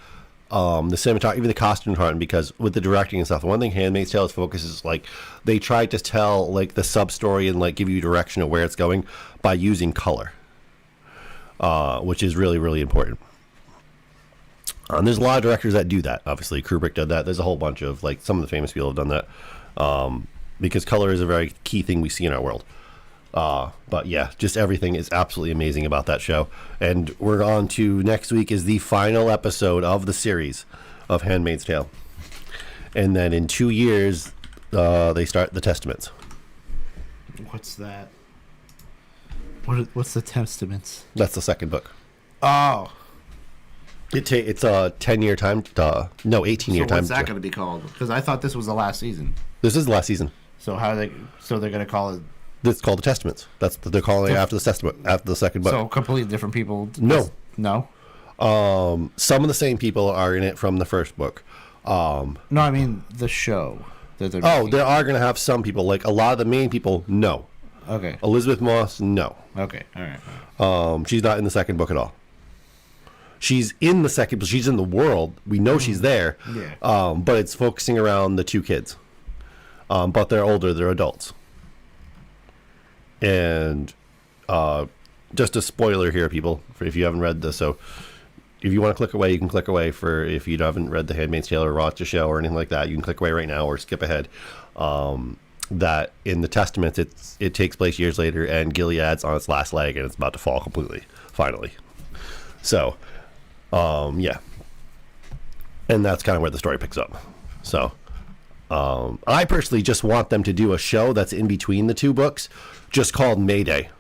the cinematography, even the costume department, because with the directing and stuff, one thing Handmaid's Tale focuses like they tried to tell like the sub story and like give you direction of where it's going by using color. Which is really, really important. There's a lot of directors that do that. Obviously, Kubrick did that. There's a whole bunch of, like, some of the famous people have done that. Because color is a very key thing we see in our world. But, yeah, just everything is absolutely amazing about that show. And we're on to next week is the final episode of the series of Handmaid's Tale. And then in 2 years, they start the Testaments. What's that? What's the Testaments? That's the second book. Oh. It's a 10-year time. 18-year time. What's that going to be called? Because I thought this was the last season. This is the last season. So they're going to call it. It's called the Testaments. That's what they're calling it after the Testament, after the second book. So completely different people. No. Some of the same people are in it from the first book. No, I mean the show. There are going to have some people. Like a lot of the main people, no. Okay. Elizabeth Moss, no. Okay, all right. She's not in the second book at all. She's in the second, but she's in the world. We know she's there. Yeah. But it's focusing around the two kids. But they're older, they're adults. And just a spoiler here, people, for if you haven't read this. So if you want to click away, you can click away. For if you haven't read The Handmaid's Tale or watched a show or anything like that, you can click away right now or skip ahead. That in the Testament, it takes place years later, and Gilead's on its last leg, and it's about to fall completely, finally. So, yeah. And that's kind of where the story picks up. So, I personally just want them to do a show that's in between the two books, just called Mayday.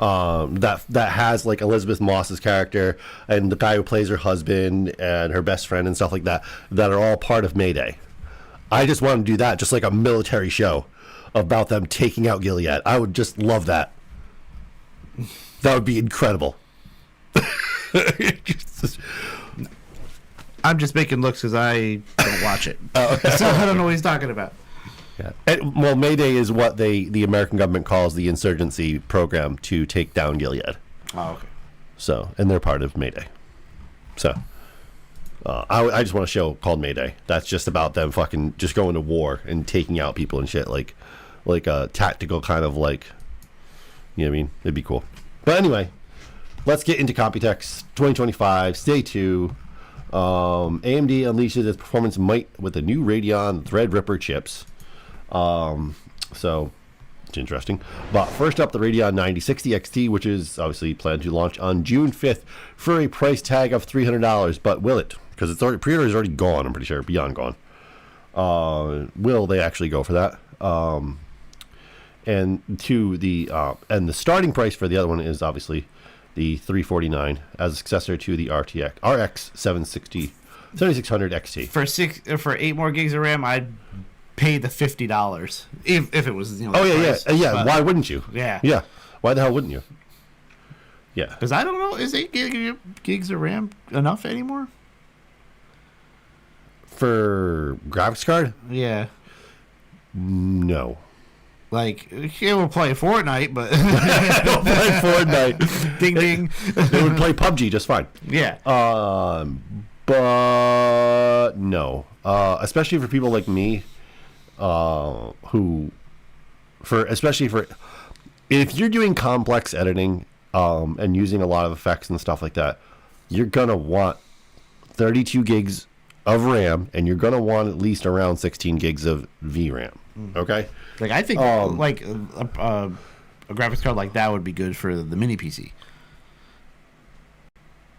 That has like Elizabeth Moss's character and the guy who plays her husband and her best friend and stuff like that are all part of Mayday. I just want to do that, just like a military show about them taking out Gilead. I would just love that. That would be incredible. I'm just making looks because I don't watch it. So I don't know what he's talking about. Yeah. Well, Mayday is what the American government calls the insurgency program to take down Gilead. Oh, okay. So, and they're part of Mayday. So, I just want a show called Mayday. That's just about them fucking just going to war and taking out people and shit. Like a tactical kind of like, you know what I mean? It'd be cool. But anyway, let's get into Computex 2025. Stay tuned. AMD unleashes its performance might with the new Radeon Threadripper chips. So it's interesting. But first up, the Radeon 9060 XT, which is obviously planned to launch on June 5th for a price tag of $300. But will it? Because it's already pre-order is already gone. I'm pretty sure beyond gone. Will they actually go for that? And the starting price for the other one is obviously the $349 as a successor to the RX 7600 XT. For 8 more gigs of RAM, I'd pay the $50 if it was yeah. Why wouldn't you? Yeah. Why the hell wouldn't you? Yeah. Because I don't know, is 8 gigs of RAM enough anymore? For graphics card? Yeah. No. Like, it will play Fortnite, but... Don't play Fortnite. Ding, ding. They would play PUBG just fine. Yeah. But no. Especially for people like me, especially for... If you're doing complex editing and using a lot of effects and stuff like that, you're going to want 32 gigs of RAM, and you're going to want at least around 16 gigs of VRAM. Okay? Like, I think, a graphics card like that would be good for the mini PC.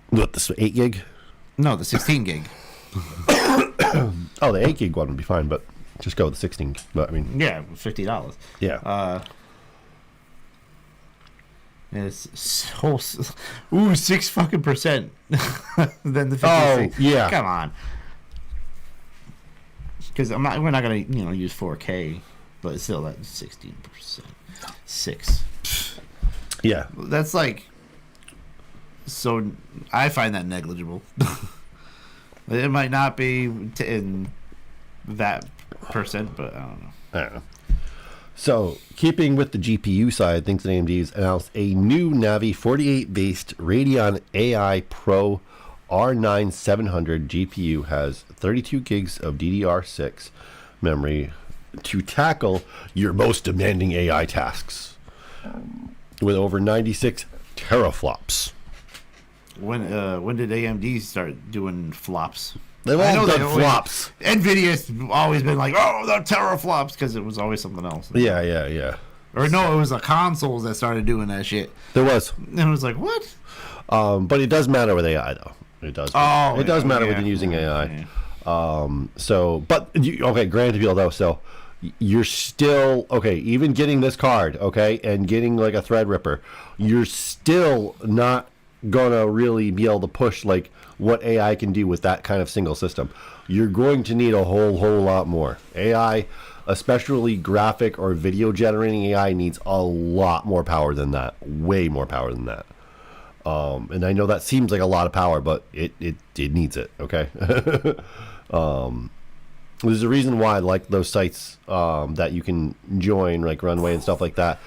What, this 8 gig? No, the 16 gig. Oh, the 8 gig one would be fine, but just go with the 16. But, I mean... Yeah, $50. Yeah. It's whole... Ooh, 6 fucking %. Then the 56. Oh, yeah. Come on. Because we're not going to, use 4K, but still, that's 16%. 6. Yeah. That's like... So, I find that negligible. It might not be in that %, but I don't know. So, keeping with the GPU side, Thinks AMD's announced a new Navi 48-based Radeon AI Pro R9 700 GPU has 32 gigs of DDR6 memory to tackle your most demanding AI tasks with over 96 teraflops. When did AMD start doing flops? They've all done flops. NVIDIA's always been like, oh, the teraflops, because it was always something else. Yeah. Or no, it was the consoles that started doing that shit. There was. And it was like, what? But it does matter with AI, though. It does. Oh, it does matter yeah. with using AI. Yeah. Granted, people though, so you're still okay. Even getting this card, okay, and getting like a Threadripper, you're still not gonna really be able to push like what AI can do with that kind of single system. You're going to need a whole lot more AI, especially graphic or video generating AI needs a lot more power than that. Way more power than that. And I know that seems like a lot of power, but it needs it. Okay. There's a reason why, like those sites that you can join, like Runway and stuff like that.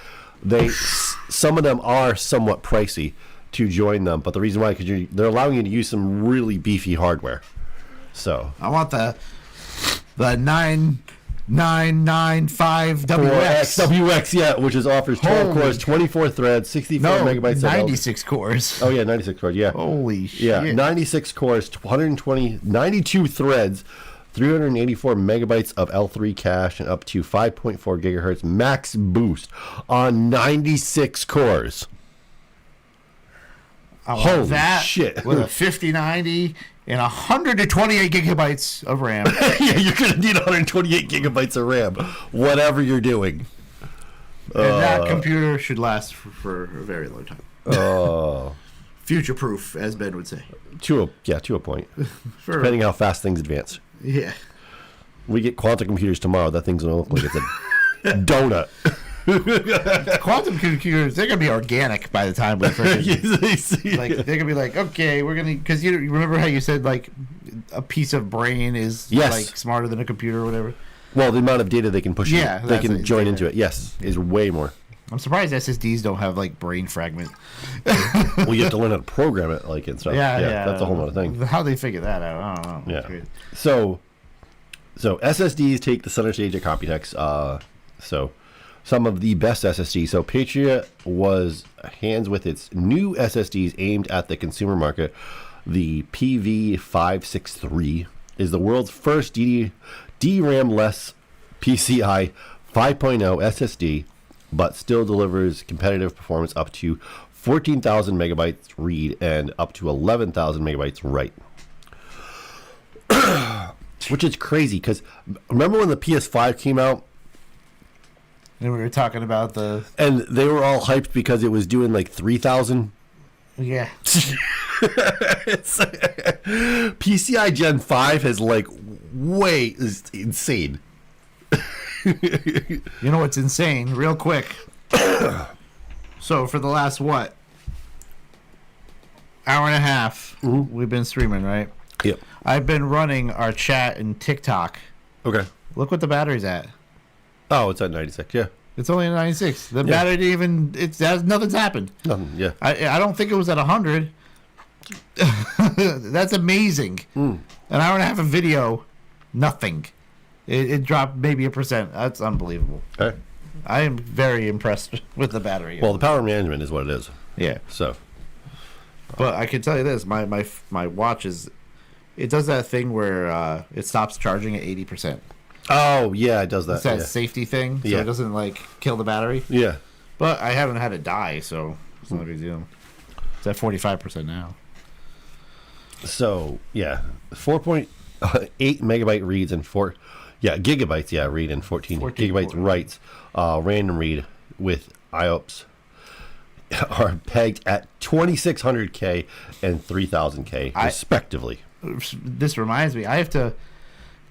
Some of them are somewhat pricey to join them, but the reason why, because they're allowing you to use some really beefy hardware. So I want the 9995 WX, yeah, which offers 12 cores, 24 threads, 64 megabytes. 96 cores. Oh yeah, 96 cores. Yeah. Holy shit. Yeah, 96 cores, 92 threads, 384 megabytes of L3 cache, and up to 5.4 gigahertz max boost on 96 cores. I want Holy that shit! With a 5090 and 128 gigabytes of RAM. Yeah, you're gonna need 128 gigabytes of RAM, whatever you're doing. And that computer should last for a very long time. Future proof, as Ben would say. To a point. Depending how fast things advance. Yeah. We get quantum computers tomorrow. That thing's gonna look like it's a donut. Quantum computers, they're gonna be organic by the time we freaking like they're gonna be like, okay, we're gonna, because you remember how you said like a piece of brain is like smarter than a computer or whatever. Well, the amount of data they can push, they can join into it. Yes, is way more. I'm surprised SSDs don't have like brain fragment. Well, you have to learn how to program it, like and stuff. Yeah, that's a whole other thing. How they figure that out, I don't know. Yeah. So SSDs take the center stage at Computex. So some of the best SSDs. So Patriot was hands with its new SSDs aimed at the consumer market. The PV563 is the world's first DRAM-less PCI 5.0 SSD, but still delivers competitive performance up to 14,000 megabytes read and up to 11,000 megabytes write. Which is crazy, because remember when the PS5 came out? And we were talking about and they were all hyped because it was doing like 3,000. Yeah. PCI Gen 5 has like is insane. You know what's insane? Real quick. So for the last hour and a half. We've been streaming, right? Yep. I've been running our chat and TikTok. Okay. Look what the battery's at. Oh, it's at 96. Yeah. It's only at 96. The battery didn't even. Nothing's happened. Nothing. Yeah. I don't think it was at 100. That's amazing. An hour and a half of video, nothing. It dropped maybe 1%. That's unbelievable. Okay. I am very impressed with the battery. Well, the power management is what it is. Yeah. So. But I can tell you this: my watch is. It does that thing where it stops charging at 80%. Oh yeah, it does that. It's that safety thing, so it doesn't like kill the battery. Yeah. But I haven't had it die, so it's not a big deal. It's at 45% now. So yeah, 4.8 megabyte reads and gigabytes. Yeah, read and 14 gigabytes writes. Random read with IOPS are pegged at 2600K and 3000K respectively. This reminds me, I have to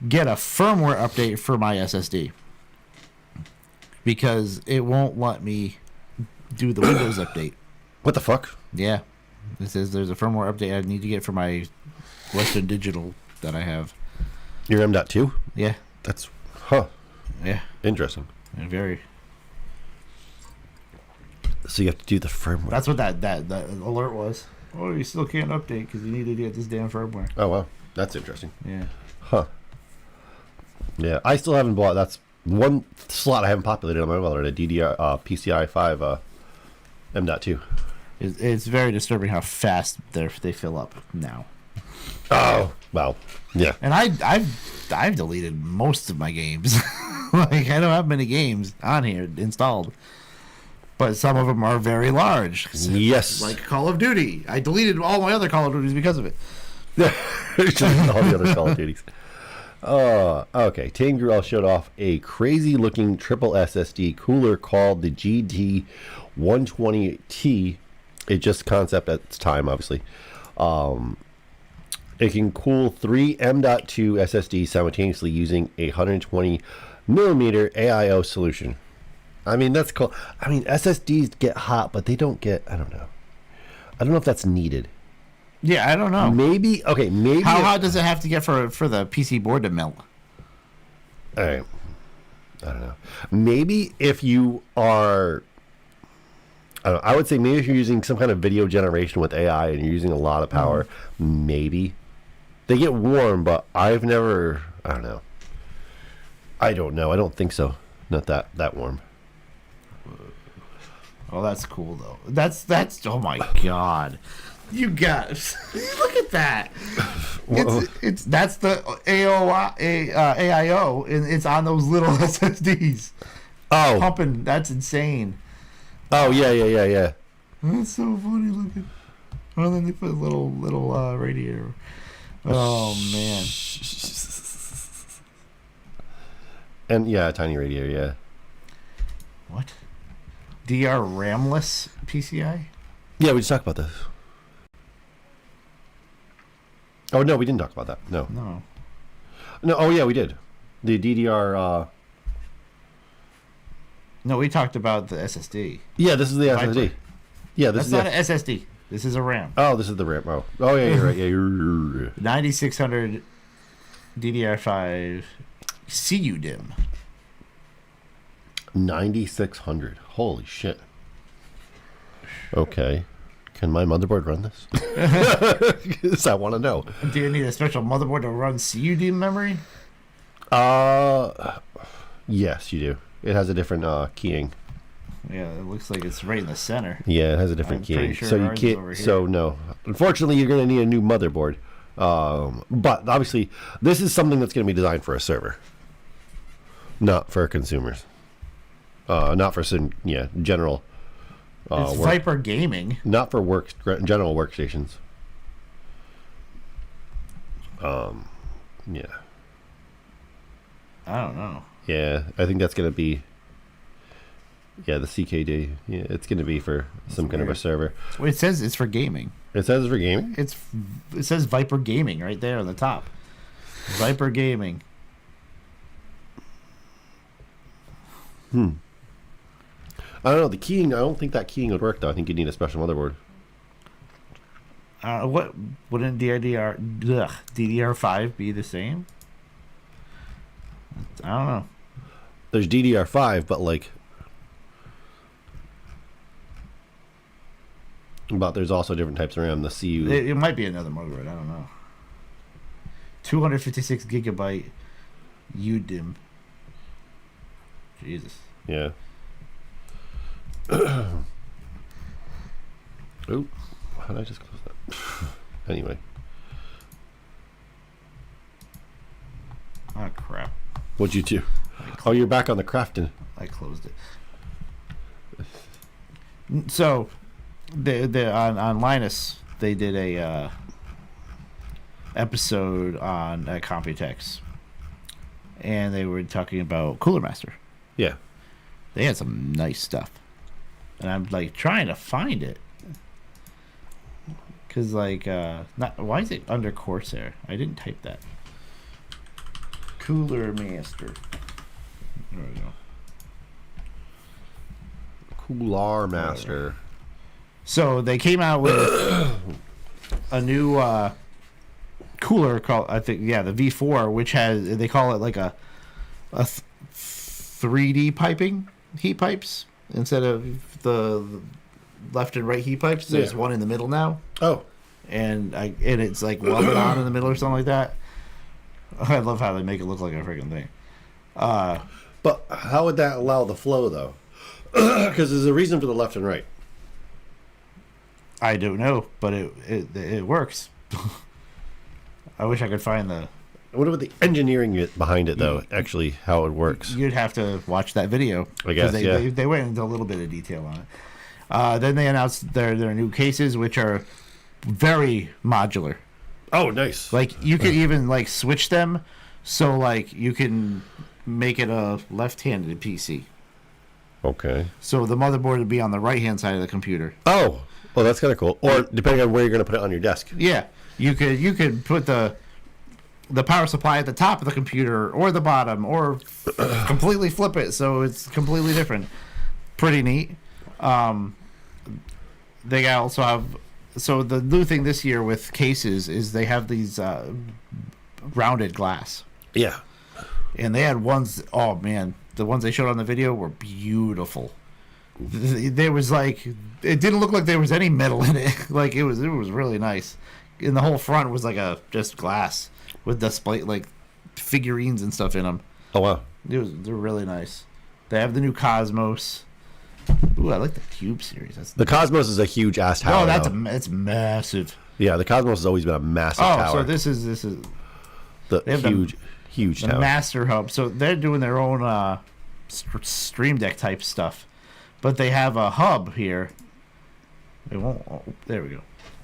get a firmware update for my SSD because it won't let me do the Windows update. What the fuck? Yeah. It says there's a firmware update I need to get for my Western Digital that I have. Your M.2? Yeah. That's, yeah. Interesting. And very. So you have to do the firmware. That's what that alert was. Oh, you still can't update because you need to get this damn firmware. Oh, wow. That's interesting. Yeah. Huh. Yeah, I still haven't bought. That's one slot I haven't populated on my mother, a DDR PCI 5 M.2. It's very disturbing how fast they fill up now. Oh, wow. Yeah. And I've deleted most of my games. Like I don't have many games on here installed. But some of them are very large. Yes. Like Call of Duty. I deleted all my other Call of Duties because of it. All the other Call of Duties. Okay. Tangerel showed off a crazy-looking triple SSD cooler called the GT120T. It just concept at its time, obviously. It can cool 3 M.2 SSDs simultaneously using a 120 millimeter AIO solution. I mean, that's cool. I mean, SSDs get hot, but they don't get, I don't know if that's needed. Yeah, I don't know. Maybe. How hot does it have to get for the PC board to melt? All right. I don't know. Maybe if you are, I would say maybe if you're using some kind of video generation with AI and you're using a lot of power, maybe. They get warm, but I've never, I don't know. I don't think so. Not that warm. Oh, that's cool though. That's oh my god. You got look at that. It's that's the AIO and it's on those little SSDs. Oh, pumping. That's insane. Oh yeah. That's so funny looking. Well, then they put a little radiator. Oh man. And yeah, a tiny radiator. Yeah. What? DR ramless PCI? Yeah, we just talked about this. Oh no, we didn't talk about that. No. Oh yeah, we did. The DDR. No, we talked about the SSD. Yeah, this is the SSD. Yeah, that's not an SSD. This is a RAM. Oh, this is the RAM. Oh yeah, you're right. Yeah, you're 9600 DDR5 CUDIM. 9600. Holy shit. Okay. Can my motherboard run this? Because I want to know. Do you need a special motherboard to run CUDIM memory? Yes, you do. It has a different keying. Yeah, it looks like it's right in the center. Yeah, it has a different keying. Sure so you can't. So no. Unfortunately, you're going to need a new motherboard. But obviously, this is something that's going to be designed for a server, not for consumers. Not for some general. It's Viper Gaming. Not for general workstations. Yeah. I don't know. Yeah, I think that's gonna be. Yeah, the CKD. Yeah, it's gonna be for some kind of a server. Well, it says it's for gaming. It says it's for gaming. It says Viper Gaming right there on the top. Viper Gaming. I don't know the keying. I don't think that keying would work though. I think you need a special motherboard. What wouldn't DDR5 be the same? I don't know. There's DDR5, but like, but there's also different types of RAM. The CU. It might be another motherboard. I don't know. 256 gigabyte UDIM. Jesus. Yeah. Oop. How did I just close that? Anyway. Oh, crap. What'd you do? Oh, you're back on the crafting. I closed it. So, on Linus, they did a episode on Computex, and they were talking about Cooler Master. Yeah. They had some nice stuff, and I'm like trying to find it, cause like why is it under Corsair? I didn't type that. Cooler Master. There we go. Cooler Master. So they came out with a new cooler called, I think, the V4, which has, they call it like a 3D piping, heat pipes, instead of the left and right heat pipes. There's one in the middle now. Oh. And it's like welded on in the middle or something like that. I love how they make it look like a freaking thing. But how would that allow the flow, though? Because there's a reason for the left and right. I don't know, but it works. I wish I could find the... I wonder what the engineering behind it, though, actually, how it works. You'd have to watch that video. I guess, they went into a little bit of detail on it. Then they announced their new cases, which are very modular. Oh, nice. Like, you could even, like, switch them, so, like, you can make it a left-handed PC. Okay. So the motherboard would be on the right-hand side of the computer. Oh, well, that's kind of cool. Or depending on where you're going to put it on your desk. Yeah. You could put the power supply at the top of the computer or the bottom, or completely flip it so it's completely different. Pretty neat. They also have, so the new thing this year with cases is they have these rounded glass. Yeah. And they had ones, oh man, the ones they showed on the video were beautiful. There was like, it didn't look like there was any metal in it. Like it was really nice. And the whole front was like just glass with display, like figurines and stuff in them. Oh wow. They're really nice. They have the new Cosmos. Ooh, I like the Cube series. The Cosmos is a huge ass tower. Oh, it's massive. Yeah, the Cosmos has always been a massive tower. So this is the huge the tower. Master Hub. So they're doing their own Stream Deck type stuff, but they have a hub here. It won't. Oh, there we go.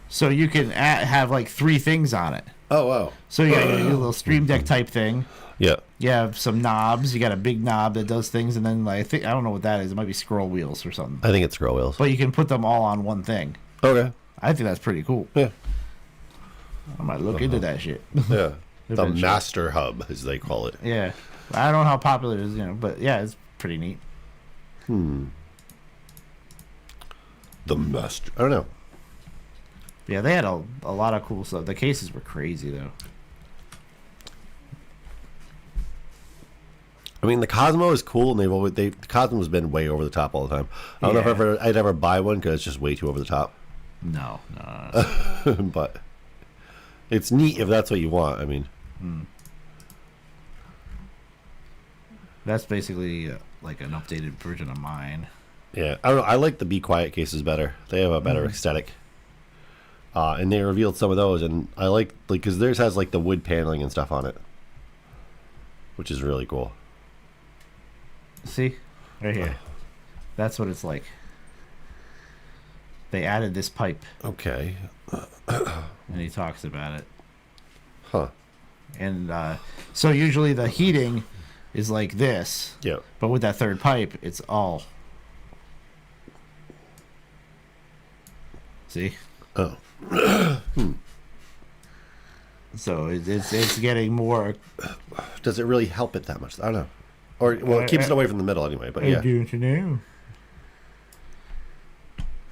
So you can have like 3 things on it. Oh wow. So you got your little Stream Deck type thing. Yeah. You have some knobs. You got a big knob that does things, and then like, I don't know what that is. It might be scroll wheels or something. I think it's scroll wheels. But you can put them all on one thing. Okay. I think that's pretty cool. Yeah. I might look into that shit. Yeah. The Eventually. Master Hub, as they call it. Yeah. I don't know how popular it is, but yeah, it's pretty neat. The Master. I don't know. Yeah, they had a lot of cool stuff. The cases were crazy though. I mean, the Cosmo is cool, and the Cosmo's been way over the top all the time. I don't know if I'd ever buy one because it's just way too over the top. No. But it's neat if that's what you want. I mean, that's basically like an updated version of mine. yeah, I don't know. I like the Be Quiet cases better. They have a better aesthetic. And they revealed some of those, and I like because theirs has like the wood paneling and stuff on it, which is really cool. See? Right here. That's what it's like. They added this pipe, Okay. and he talks about it. Huh. And so usually the heating is like this. Yeah. But with that third pipe, it's all. See? Oh. So it's getting more. Does it really help it that much? I don't know. Or well, it keeps it away from the middle anyway. But yeah. Don't you know?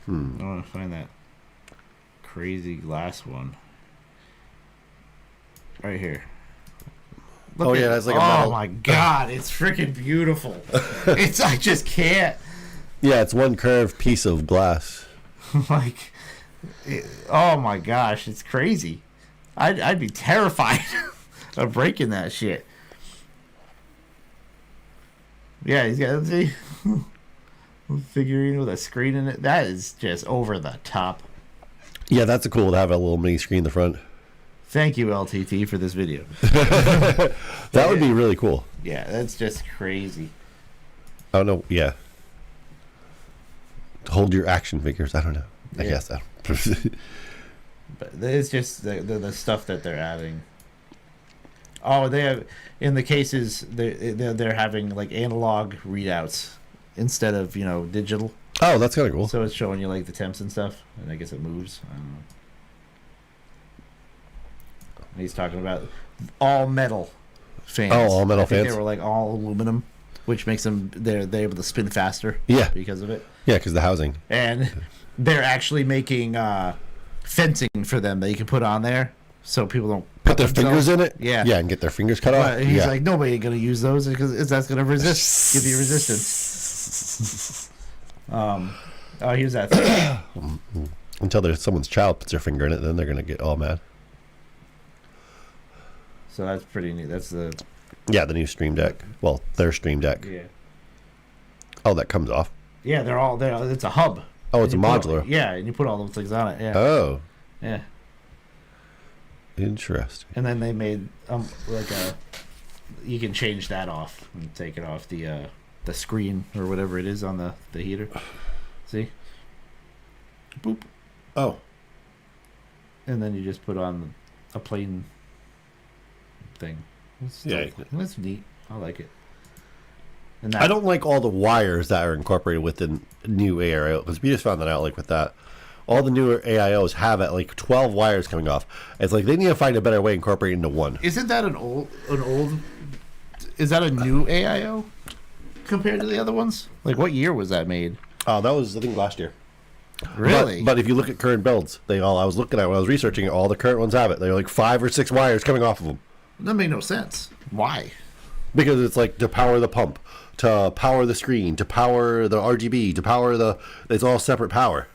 I want to find that crazy glass one. Right here. Oh, yeah, that's like a metal. Oh my god, it's freaking beautiful. I just can't. Yeah, it's one curved piece of glass. Like, oh my gosh, it's crazy. I'd be terrified of breaking that shit. Yeah, he's got a figurine with a screen in it. That is just over the top. Yeah, that's cool to have a little mini screen in the front. Thank you, LTT, for this video. That would be really cool. Yeah, that's just crazy. Oh, no, yeah. Hold your action figures. I don't know. I guess. But it's just the stuff that they're adding. Oh, they have, in the cases, they're having like analog readouts instead of, digital. Oh, that's kind of cool. So it's showing you like the temps and stuff, and I guess it moves. I don't know. And he's talking about all metal fans. Oh, all metal I think fans? They were like all aluminum, which makes them they're able to spin faster. Yeah. Because of it. Yeah, because the housing. And they're actually making fencing for them that you can put on there, so people don't Put their fingers in it? Yeah. Yeah, and get their fingers cut off? But he's Yeah. like, nobody ain't gonna use those because that's gonna give you resistance. Here's that thing. Until someone's child puts their finger in it, then they're going to get all mad. So that's pretty neat. That's the the new Stream Deck. Well, their Stream Deck. yeah. Oh, that comes off. Yeah, they're all there. It's a hub. Oh, it's a And you put modular. yeah, and you put all those things on it. Yeah. Oh, Yeah. interesting. And then they made like you can change that off and take it off the screen or whatever it is on the heater. See? Boop. Oh. And then you just put on a plain thing. That's neat. I like it. And that, I don't like all the wires that are incorporated with the new AIO, because we just found that out, like with that. All the newer AIOs have like 12 wires coming off. It's like they need to find a better way to incorporate it into one. Isn't that an old? Is that a new AIO compared to the other ones? Like, what year was that made? Oh, that was, I think, last year. Really? But if you look at current builds, I was looking at when I was researching it, all the current ones have it. They're like 5 or 6 wires coming off of them. That made no sense. Why? Because it's like to power the pump, to power the screen, to power the RGB, to power it's all separate power.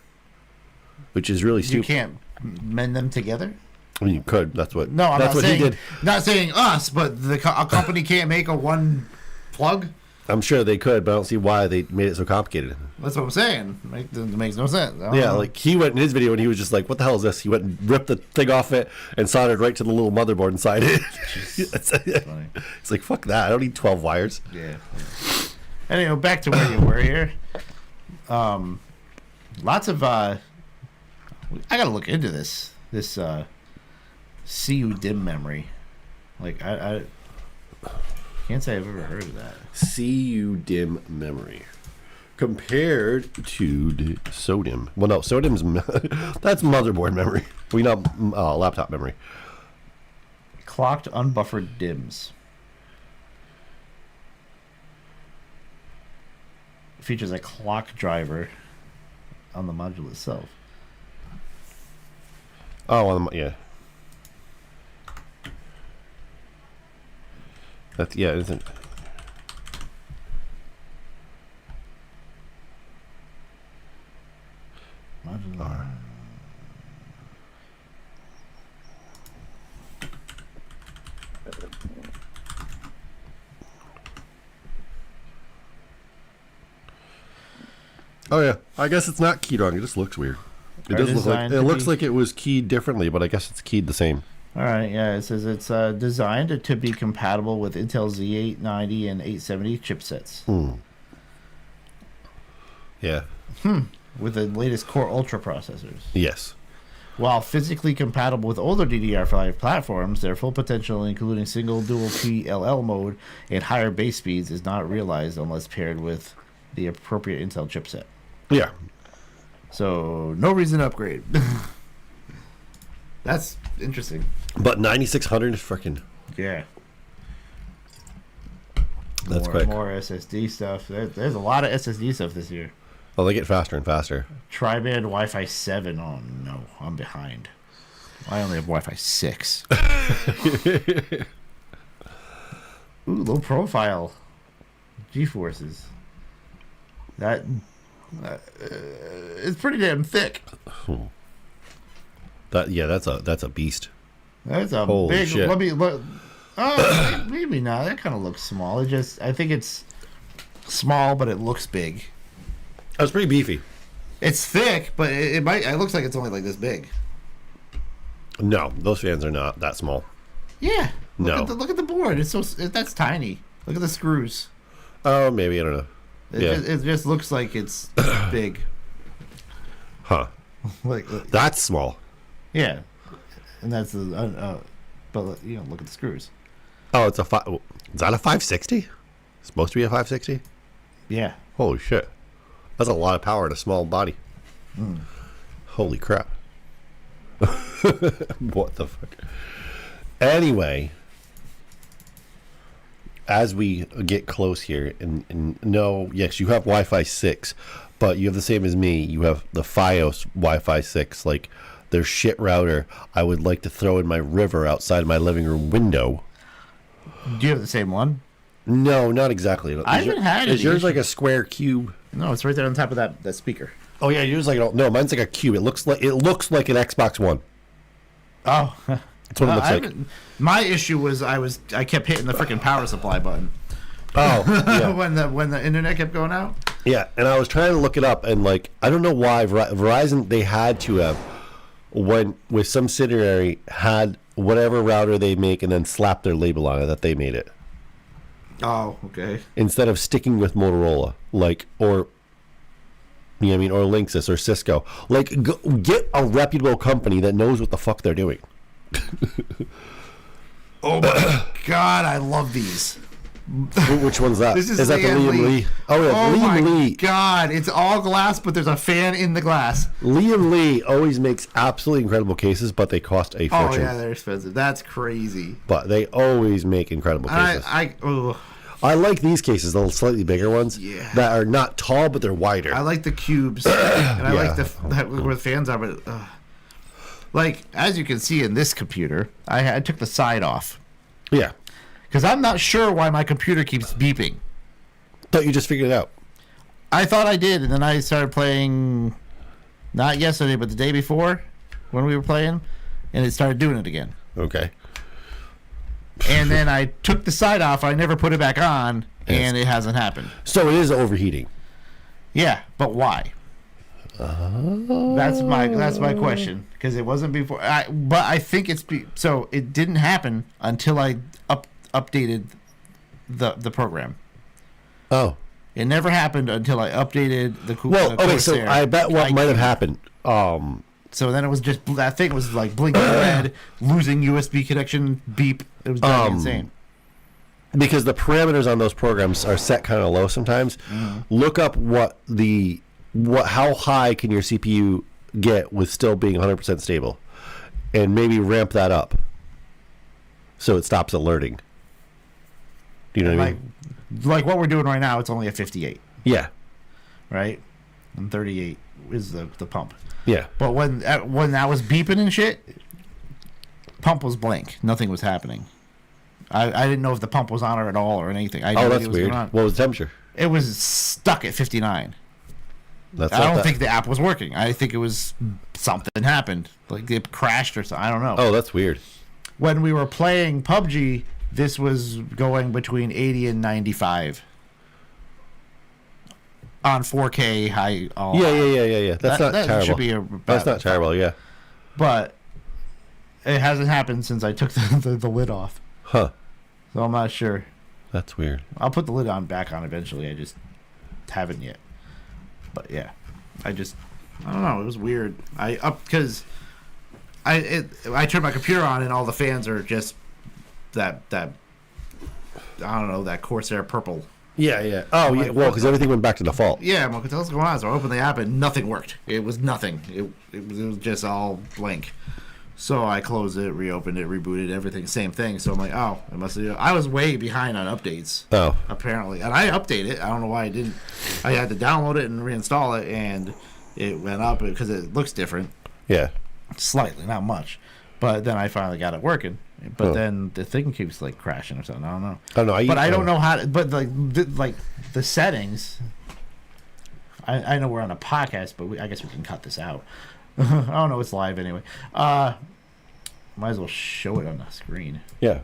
Which is really stupid. You can't mend them together? I mean, you could. That's what Saying, he did. Not saying us, but a company can't make a one plug? I'm sure they could, but I don't see why they made it so complicated. That's what I'm saying. It makes no sense. I don't Yeah, know. like he went in his video and he was just like, "What the hell is this?" He went and ripped the thing off it and soldered right to the little motherboard inside it. funny. It's like, fuck that! I don't need 12 wires. Yeah. Anyway, back to where you were here. Lots of I gotta look into this CU dim memory. Like I can't say I've ever heard of that. CU dim memory compared to SODIMM. Well, no, SODIMM's that's motherboard memory. We not laptop memory. Clocked unbuffered DIMMs. Features a clock driver on the module itself. Oh, yeah. That's isn't. Modular. Oh yeah, I guess it's not keyed wrong. It just looks weird. It Are does look like designed it to looks be- like it was keyed differently, but I guess it's keyed the same. All right, yeah, it says it's designed to be compatible with Intel Z890 and 870 chipsets Yeah. with the latest Core Ultra processors. Yes. While physically compatible with older DDR5 platforms, their full potential, including single dual PLL mode and higher base speeds, is not realized unless paired with the appropriate Intel chipset. Yeah. So, no reason to upgrade. That's interesting. But 9600 is freaking. Yeah. That's more, quick. More SSD stuff. There's a lot of SSD stuff this year. Oh, they get faster and faster. Tri-band Wi-Fi 7. Oh no, I'm behind. I only have Wi-Fi 6. Ooh, low profile. G-forces. That it's pretty damn thick. That's a beast. That's a Holy big. shit. Let me look. Oh, maybe not. That kind of looks small. I think it's small, but it looks big. That's pretty beefy. It's thick, but it looks like it's only like this big. No, those fans are not that small. Yeah. No. Look at the board. That's tiny. Look at the screws. Oh, maybe, I don't know. It just looks like it's big. Huh. Like That's small. yeah, and that's the. But look at the screws. Oh, it's is that a 560? Supposed to be a 560? Yeah. Holy shit. That's a lot of power in a small body. Holy crap. What the fuck? Anyway, as we get close here, and no, yes, you have Wi-Fi 6, but you have the same as me. You have the Fios Wi-Fi 6, like their shit router. I would like to throw in my river outside my living room window. Do you have the same one? No, not exactly. I haven't had it. Is yours like a square cube? No, it's right there on top of that speaker. Oh yeah, yours like no, mine's like a cube. It looks like an Xbox One. Oh, that's what it looks like. My issue was I kept hitting the freaking power supply button. Oh, yeah. when the internet kept going out. Yeah, and I was trying to look it up, and like I don't know why Verizon, they had to have with some subsidiary had whatever router they make and then slap their label on it that they made it. Oh, okay. Instead of sticking with Motorola, or Linksys or Cisco, get a reputable company that knows what the fuck they're doing. Oh my god, I love these. Which one's that? This is that the Liam Lee? Oh yeah, oh Liam Lee. God, it's all glass, but there's a fan in the glass. Liam Lee always makes absolutely incredible cases, but they cost a fortune. Oh yeah, they're expensive. That's crazy. But they always make incredible cases. I like these cases, the slightly bigger ones. Yeah. That are not tall, but they're wider. I like the cubes, and I like where the fans are. But like as you can see in this computer, I took the side off. Yeah. Because I'm not sure why my computer keeps beeping. Thought you just figured it out. I thought I did, and then I started playing, not yesterday, but the day before, when we were playing, and it started doing it again. Okay. And then I took the side off, I never put it back on, and it hasn't happened. So it is overheating. Yeah, but why? That's my question, because it wasn't before. But I think so it didn't happen until I updated the program. Oh. It never happened until I updated the okay, so I bet what might have happened. So then it was just that thing was like blinking red, losing USB connection, beep. It was driving insane. Because the parameters on those programs are set kind of low sometimes. Look up how high can your CPU get with still being 100% stable, and maybe ramp that up so it stops alerting. Do you know what I mean? Like what we're doing right now, it's only a 58. Yeah. Right? And 38 is the pump. Yeah. But when that was beeping and shit, pump was blank. Nothing was happening. I didn't know if the pump was on or at all or anything. That's weird. What was the temperature? It was stuck at 59. I don't think the app was working. I think it was something happened. Like it crashed or something. I don't know. Oh, that's weird. When we were playing PUBG, this was going between 80 and 95 on 4K high. Yeah. That's not terrible. Should be that's not terrible. Yeah. But it hasn't happened since I took the lid off. Huh. So I'm not sure. That's weird. I'll put the lid back on eventually. I just haven't yet. But yeah, I don't know. It was weird. Because I turned my computer on and all the fans are just that I don't know, that Corsair purple. Yeah. Oh yeah. Well, because everything went back to default. Yeah. Well, what's going on? So I opened the app and nothing worked. It was nothing. It was just all blank. So I closed it, reopened it, rebooted everything, same thing. So I'm like, oh, it must have. I was way behind on updates. Oh. Apparently, and I updated it. I don't know why I didn't. I had to download it and reinstall it, and it went up because it looks different. Yeah. Slightly, not much. But then I finally got it working. But then the thing keeps like crashing or something. I don't know. Oh no, I don't know how. But like the settings. I know we're on a podcast, but I guess we can cut this out. I don't know. It's live anyway. Might as well show it on the screen. Yeah.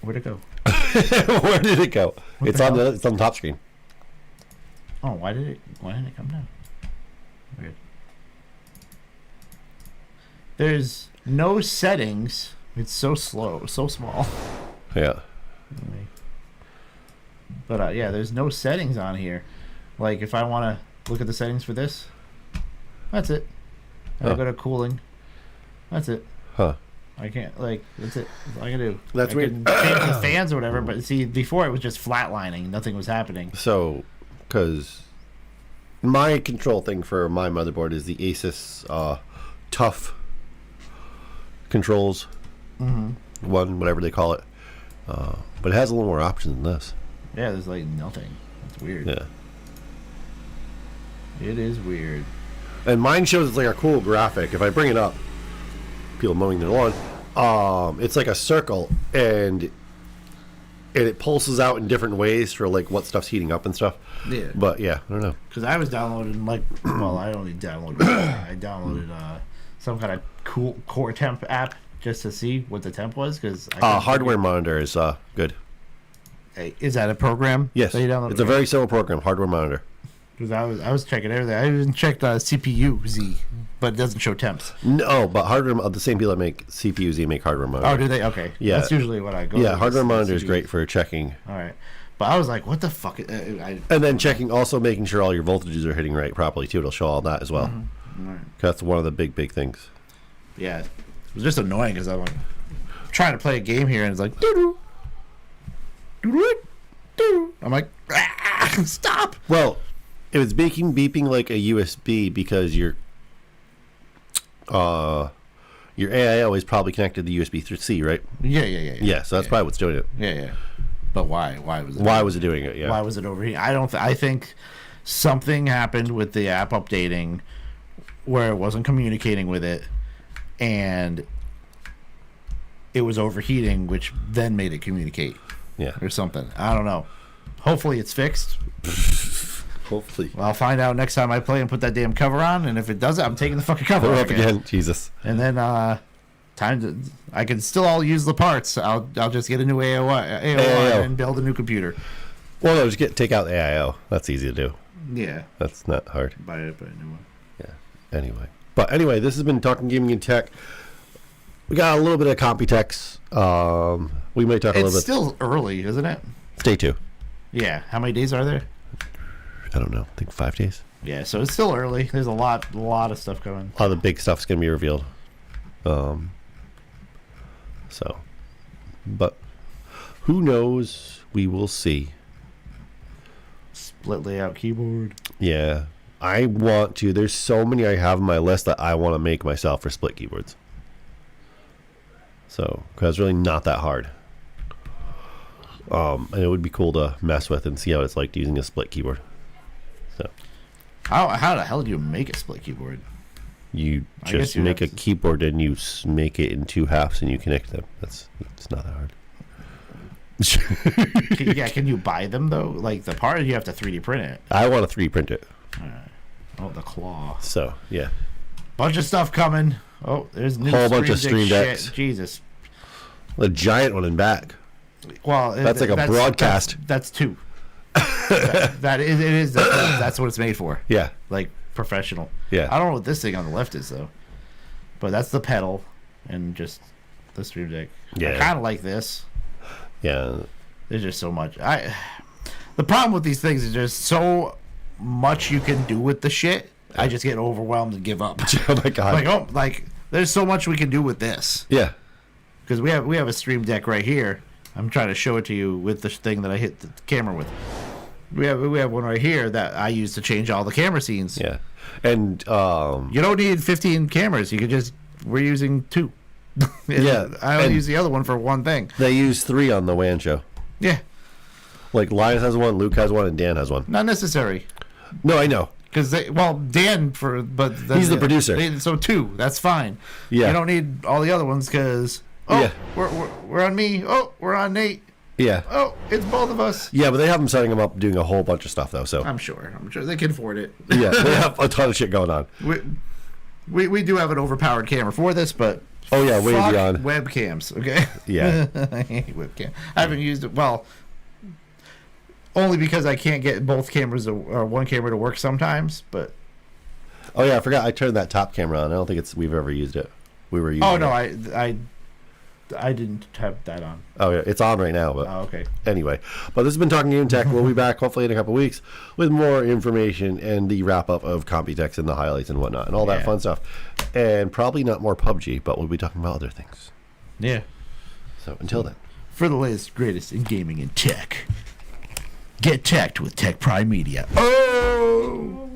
Where'd it go? Where did it go? It's on the top screen. Oh, why didn't it come down? Weird. There's no settings. It's so slow, so small. Yeah. But yeah, there's no settings on here. Like if I want to look at the settings for this, that's it. And I go to cooling. That's it. Huh. I can't that's it. That's all I can do. That's I weird. can change the fans or whatever, but see, before it was just flatlining. Nothing was happening. So, because my control thing for my motherboard is the Asus Tough controls. One, whatever they call it. But it has a little more options than this. Yeah, there's like nothing. It's weird. Yeah. It is weird. And mine shows it's like a cool graphic. If I bring it up, people mowing their lawn, it's like a circle, and it pulses out in different ways for like what stuff's heating up and stuff. Yeah. But yeah, I don't know. Because I was downloading I only downloaded. I downloaded some kind of cool core temp app just to see what the temp was. Because Hardware Monitor is good. Hey, is that a program? Yes, that you downloaded? it's a very simple program. Hardware Monitor. Because I was checking everything. I even checked CPU Z, but it doesn't show temps. No, but hardware, the same people that make CPU Z make Hardware Monitor. Oh, do they? Okay. Yeah, that's usually what I go. Yeah, to, Hardware Monitor is CPU. great for checking. All right, but I was like, what the fuck? And then checking, also making sure all your voltages are hitting right properly too. It'll show all that as well. Mm-hmm. Right. That's one of the big things. Yeah, it was just annoying because I'm like trying to play a game here and it's like doo doo. I'm like, stop. Well, it was beeping like a USB because your AIO is probably connected to the USB-C, right? Yeah. Yeah, so that's probably what's doing it. Yeah. But why? Why was it doing it? Yeah. Why was it over here? I think something happened with the app updating where it wasn't communicating with it, and it was overheating, which then made it communicate. Yeah. Or something. I don't know. Hopefully it's fixed. Hopefully. Well, I'll find out next time I play and put that damn cover on, and if it doesn't, I'm taking the fucking cover Put it off up again. Jesus. And then I can still all use the parts. I'll just get a new AOI and build a new computer. Well, no, just take out the AIO. That's easy to do. Yeah. That's not hard. Buy a new one. Yeah. Anyway, this has been Talking Gaming and Tech. We got a little bit of Computex. We might talk a little bit. It's still early, isn't it? Stay tuned. Yeah. How many days are there? I don't know. I think 5 days. Yeah, so it's still early. There's a lot of stuff coming. A lot of the big stuff's going to be revealed. But who knows? We will see. Split layout keyboard. Yeah. I want to. There's so many I have on my list that I want to make myself for split keyboards. So, because it's really not that hard. And it would be cool to mess with and see how it's like using a split keyboard. So, how the hell do you make a split keyboard? You just make a keyboard and you make it in 2 halves and you connect them. It's not that hard. Can you buy them though? Like the part, you have to 3D print it. I want to 3D print it. Oh, the claw. So yeah, bunch of stuff coming. Oh, there's new whole bunch of Stream Decks. Shit. Jesus, a giant one in back. Well, that's like a broadcast. That's 2. That's what it's made for. Yeah, like professional. Yeah, I don't know what this thing on the left is though, but that's the pedal and just the Stream Deck. Yeah, I kind of like this. Yeah, there's just so much. The problem with these things is there's so much you can do with the shit. I just get overwhelmed and give up. Oh my god! Like there's so much we can do with this. Yeah, because we have a Stream Deck right here. I'm trying to show it to you with the thing that I hit the camera with. We have one right here that I use to change all the camera scenes. Yeah, and you don't need 15 cameras. You could we're using 2. Yeah, I only use the other one for one thing. they use 3 on the WAN show. Yeah, Like Linus has one, Luke has one, and Dan has one. not necessary. No, I know. Because Dan but then He's the producer. So 2, that's fine. Yeah. You don't need all the other ones because we're on me. Oh, we're on Nate. Yeah. Oh, it's both of us. Yeah, but they have them setting them up doing a whole bunch of stuff though. So I'm sure they can afford it. yeah, they have a ton of shit going on. We do have an overpowered camera for this, but Oh yeah, way fuck beyond webcams. Okay. Yeah. I hate webcam. I haven't used it. Well, only because I can't get both cameras or one camera to work sometimes. But Oh yeah, I forgot I turned that top camera on. I don't think we've ever used it. We were using. oh no, it. I didn't have that on. Oh yeah, it's on right now. But Oh, okay. anyway, but this has been Talking Game Tech. We'll be back hopefully in a couple weeks with more information and the wrap up of Computex and the highlights and whatnot and all that Yeah. fun stuff. And probably not more PUBG, but we'll be talking about other things. Yeah. So until then. For the latest, greatest in gaming and tech, get teched with Tech Prime Media. Oh!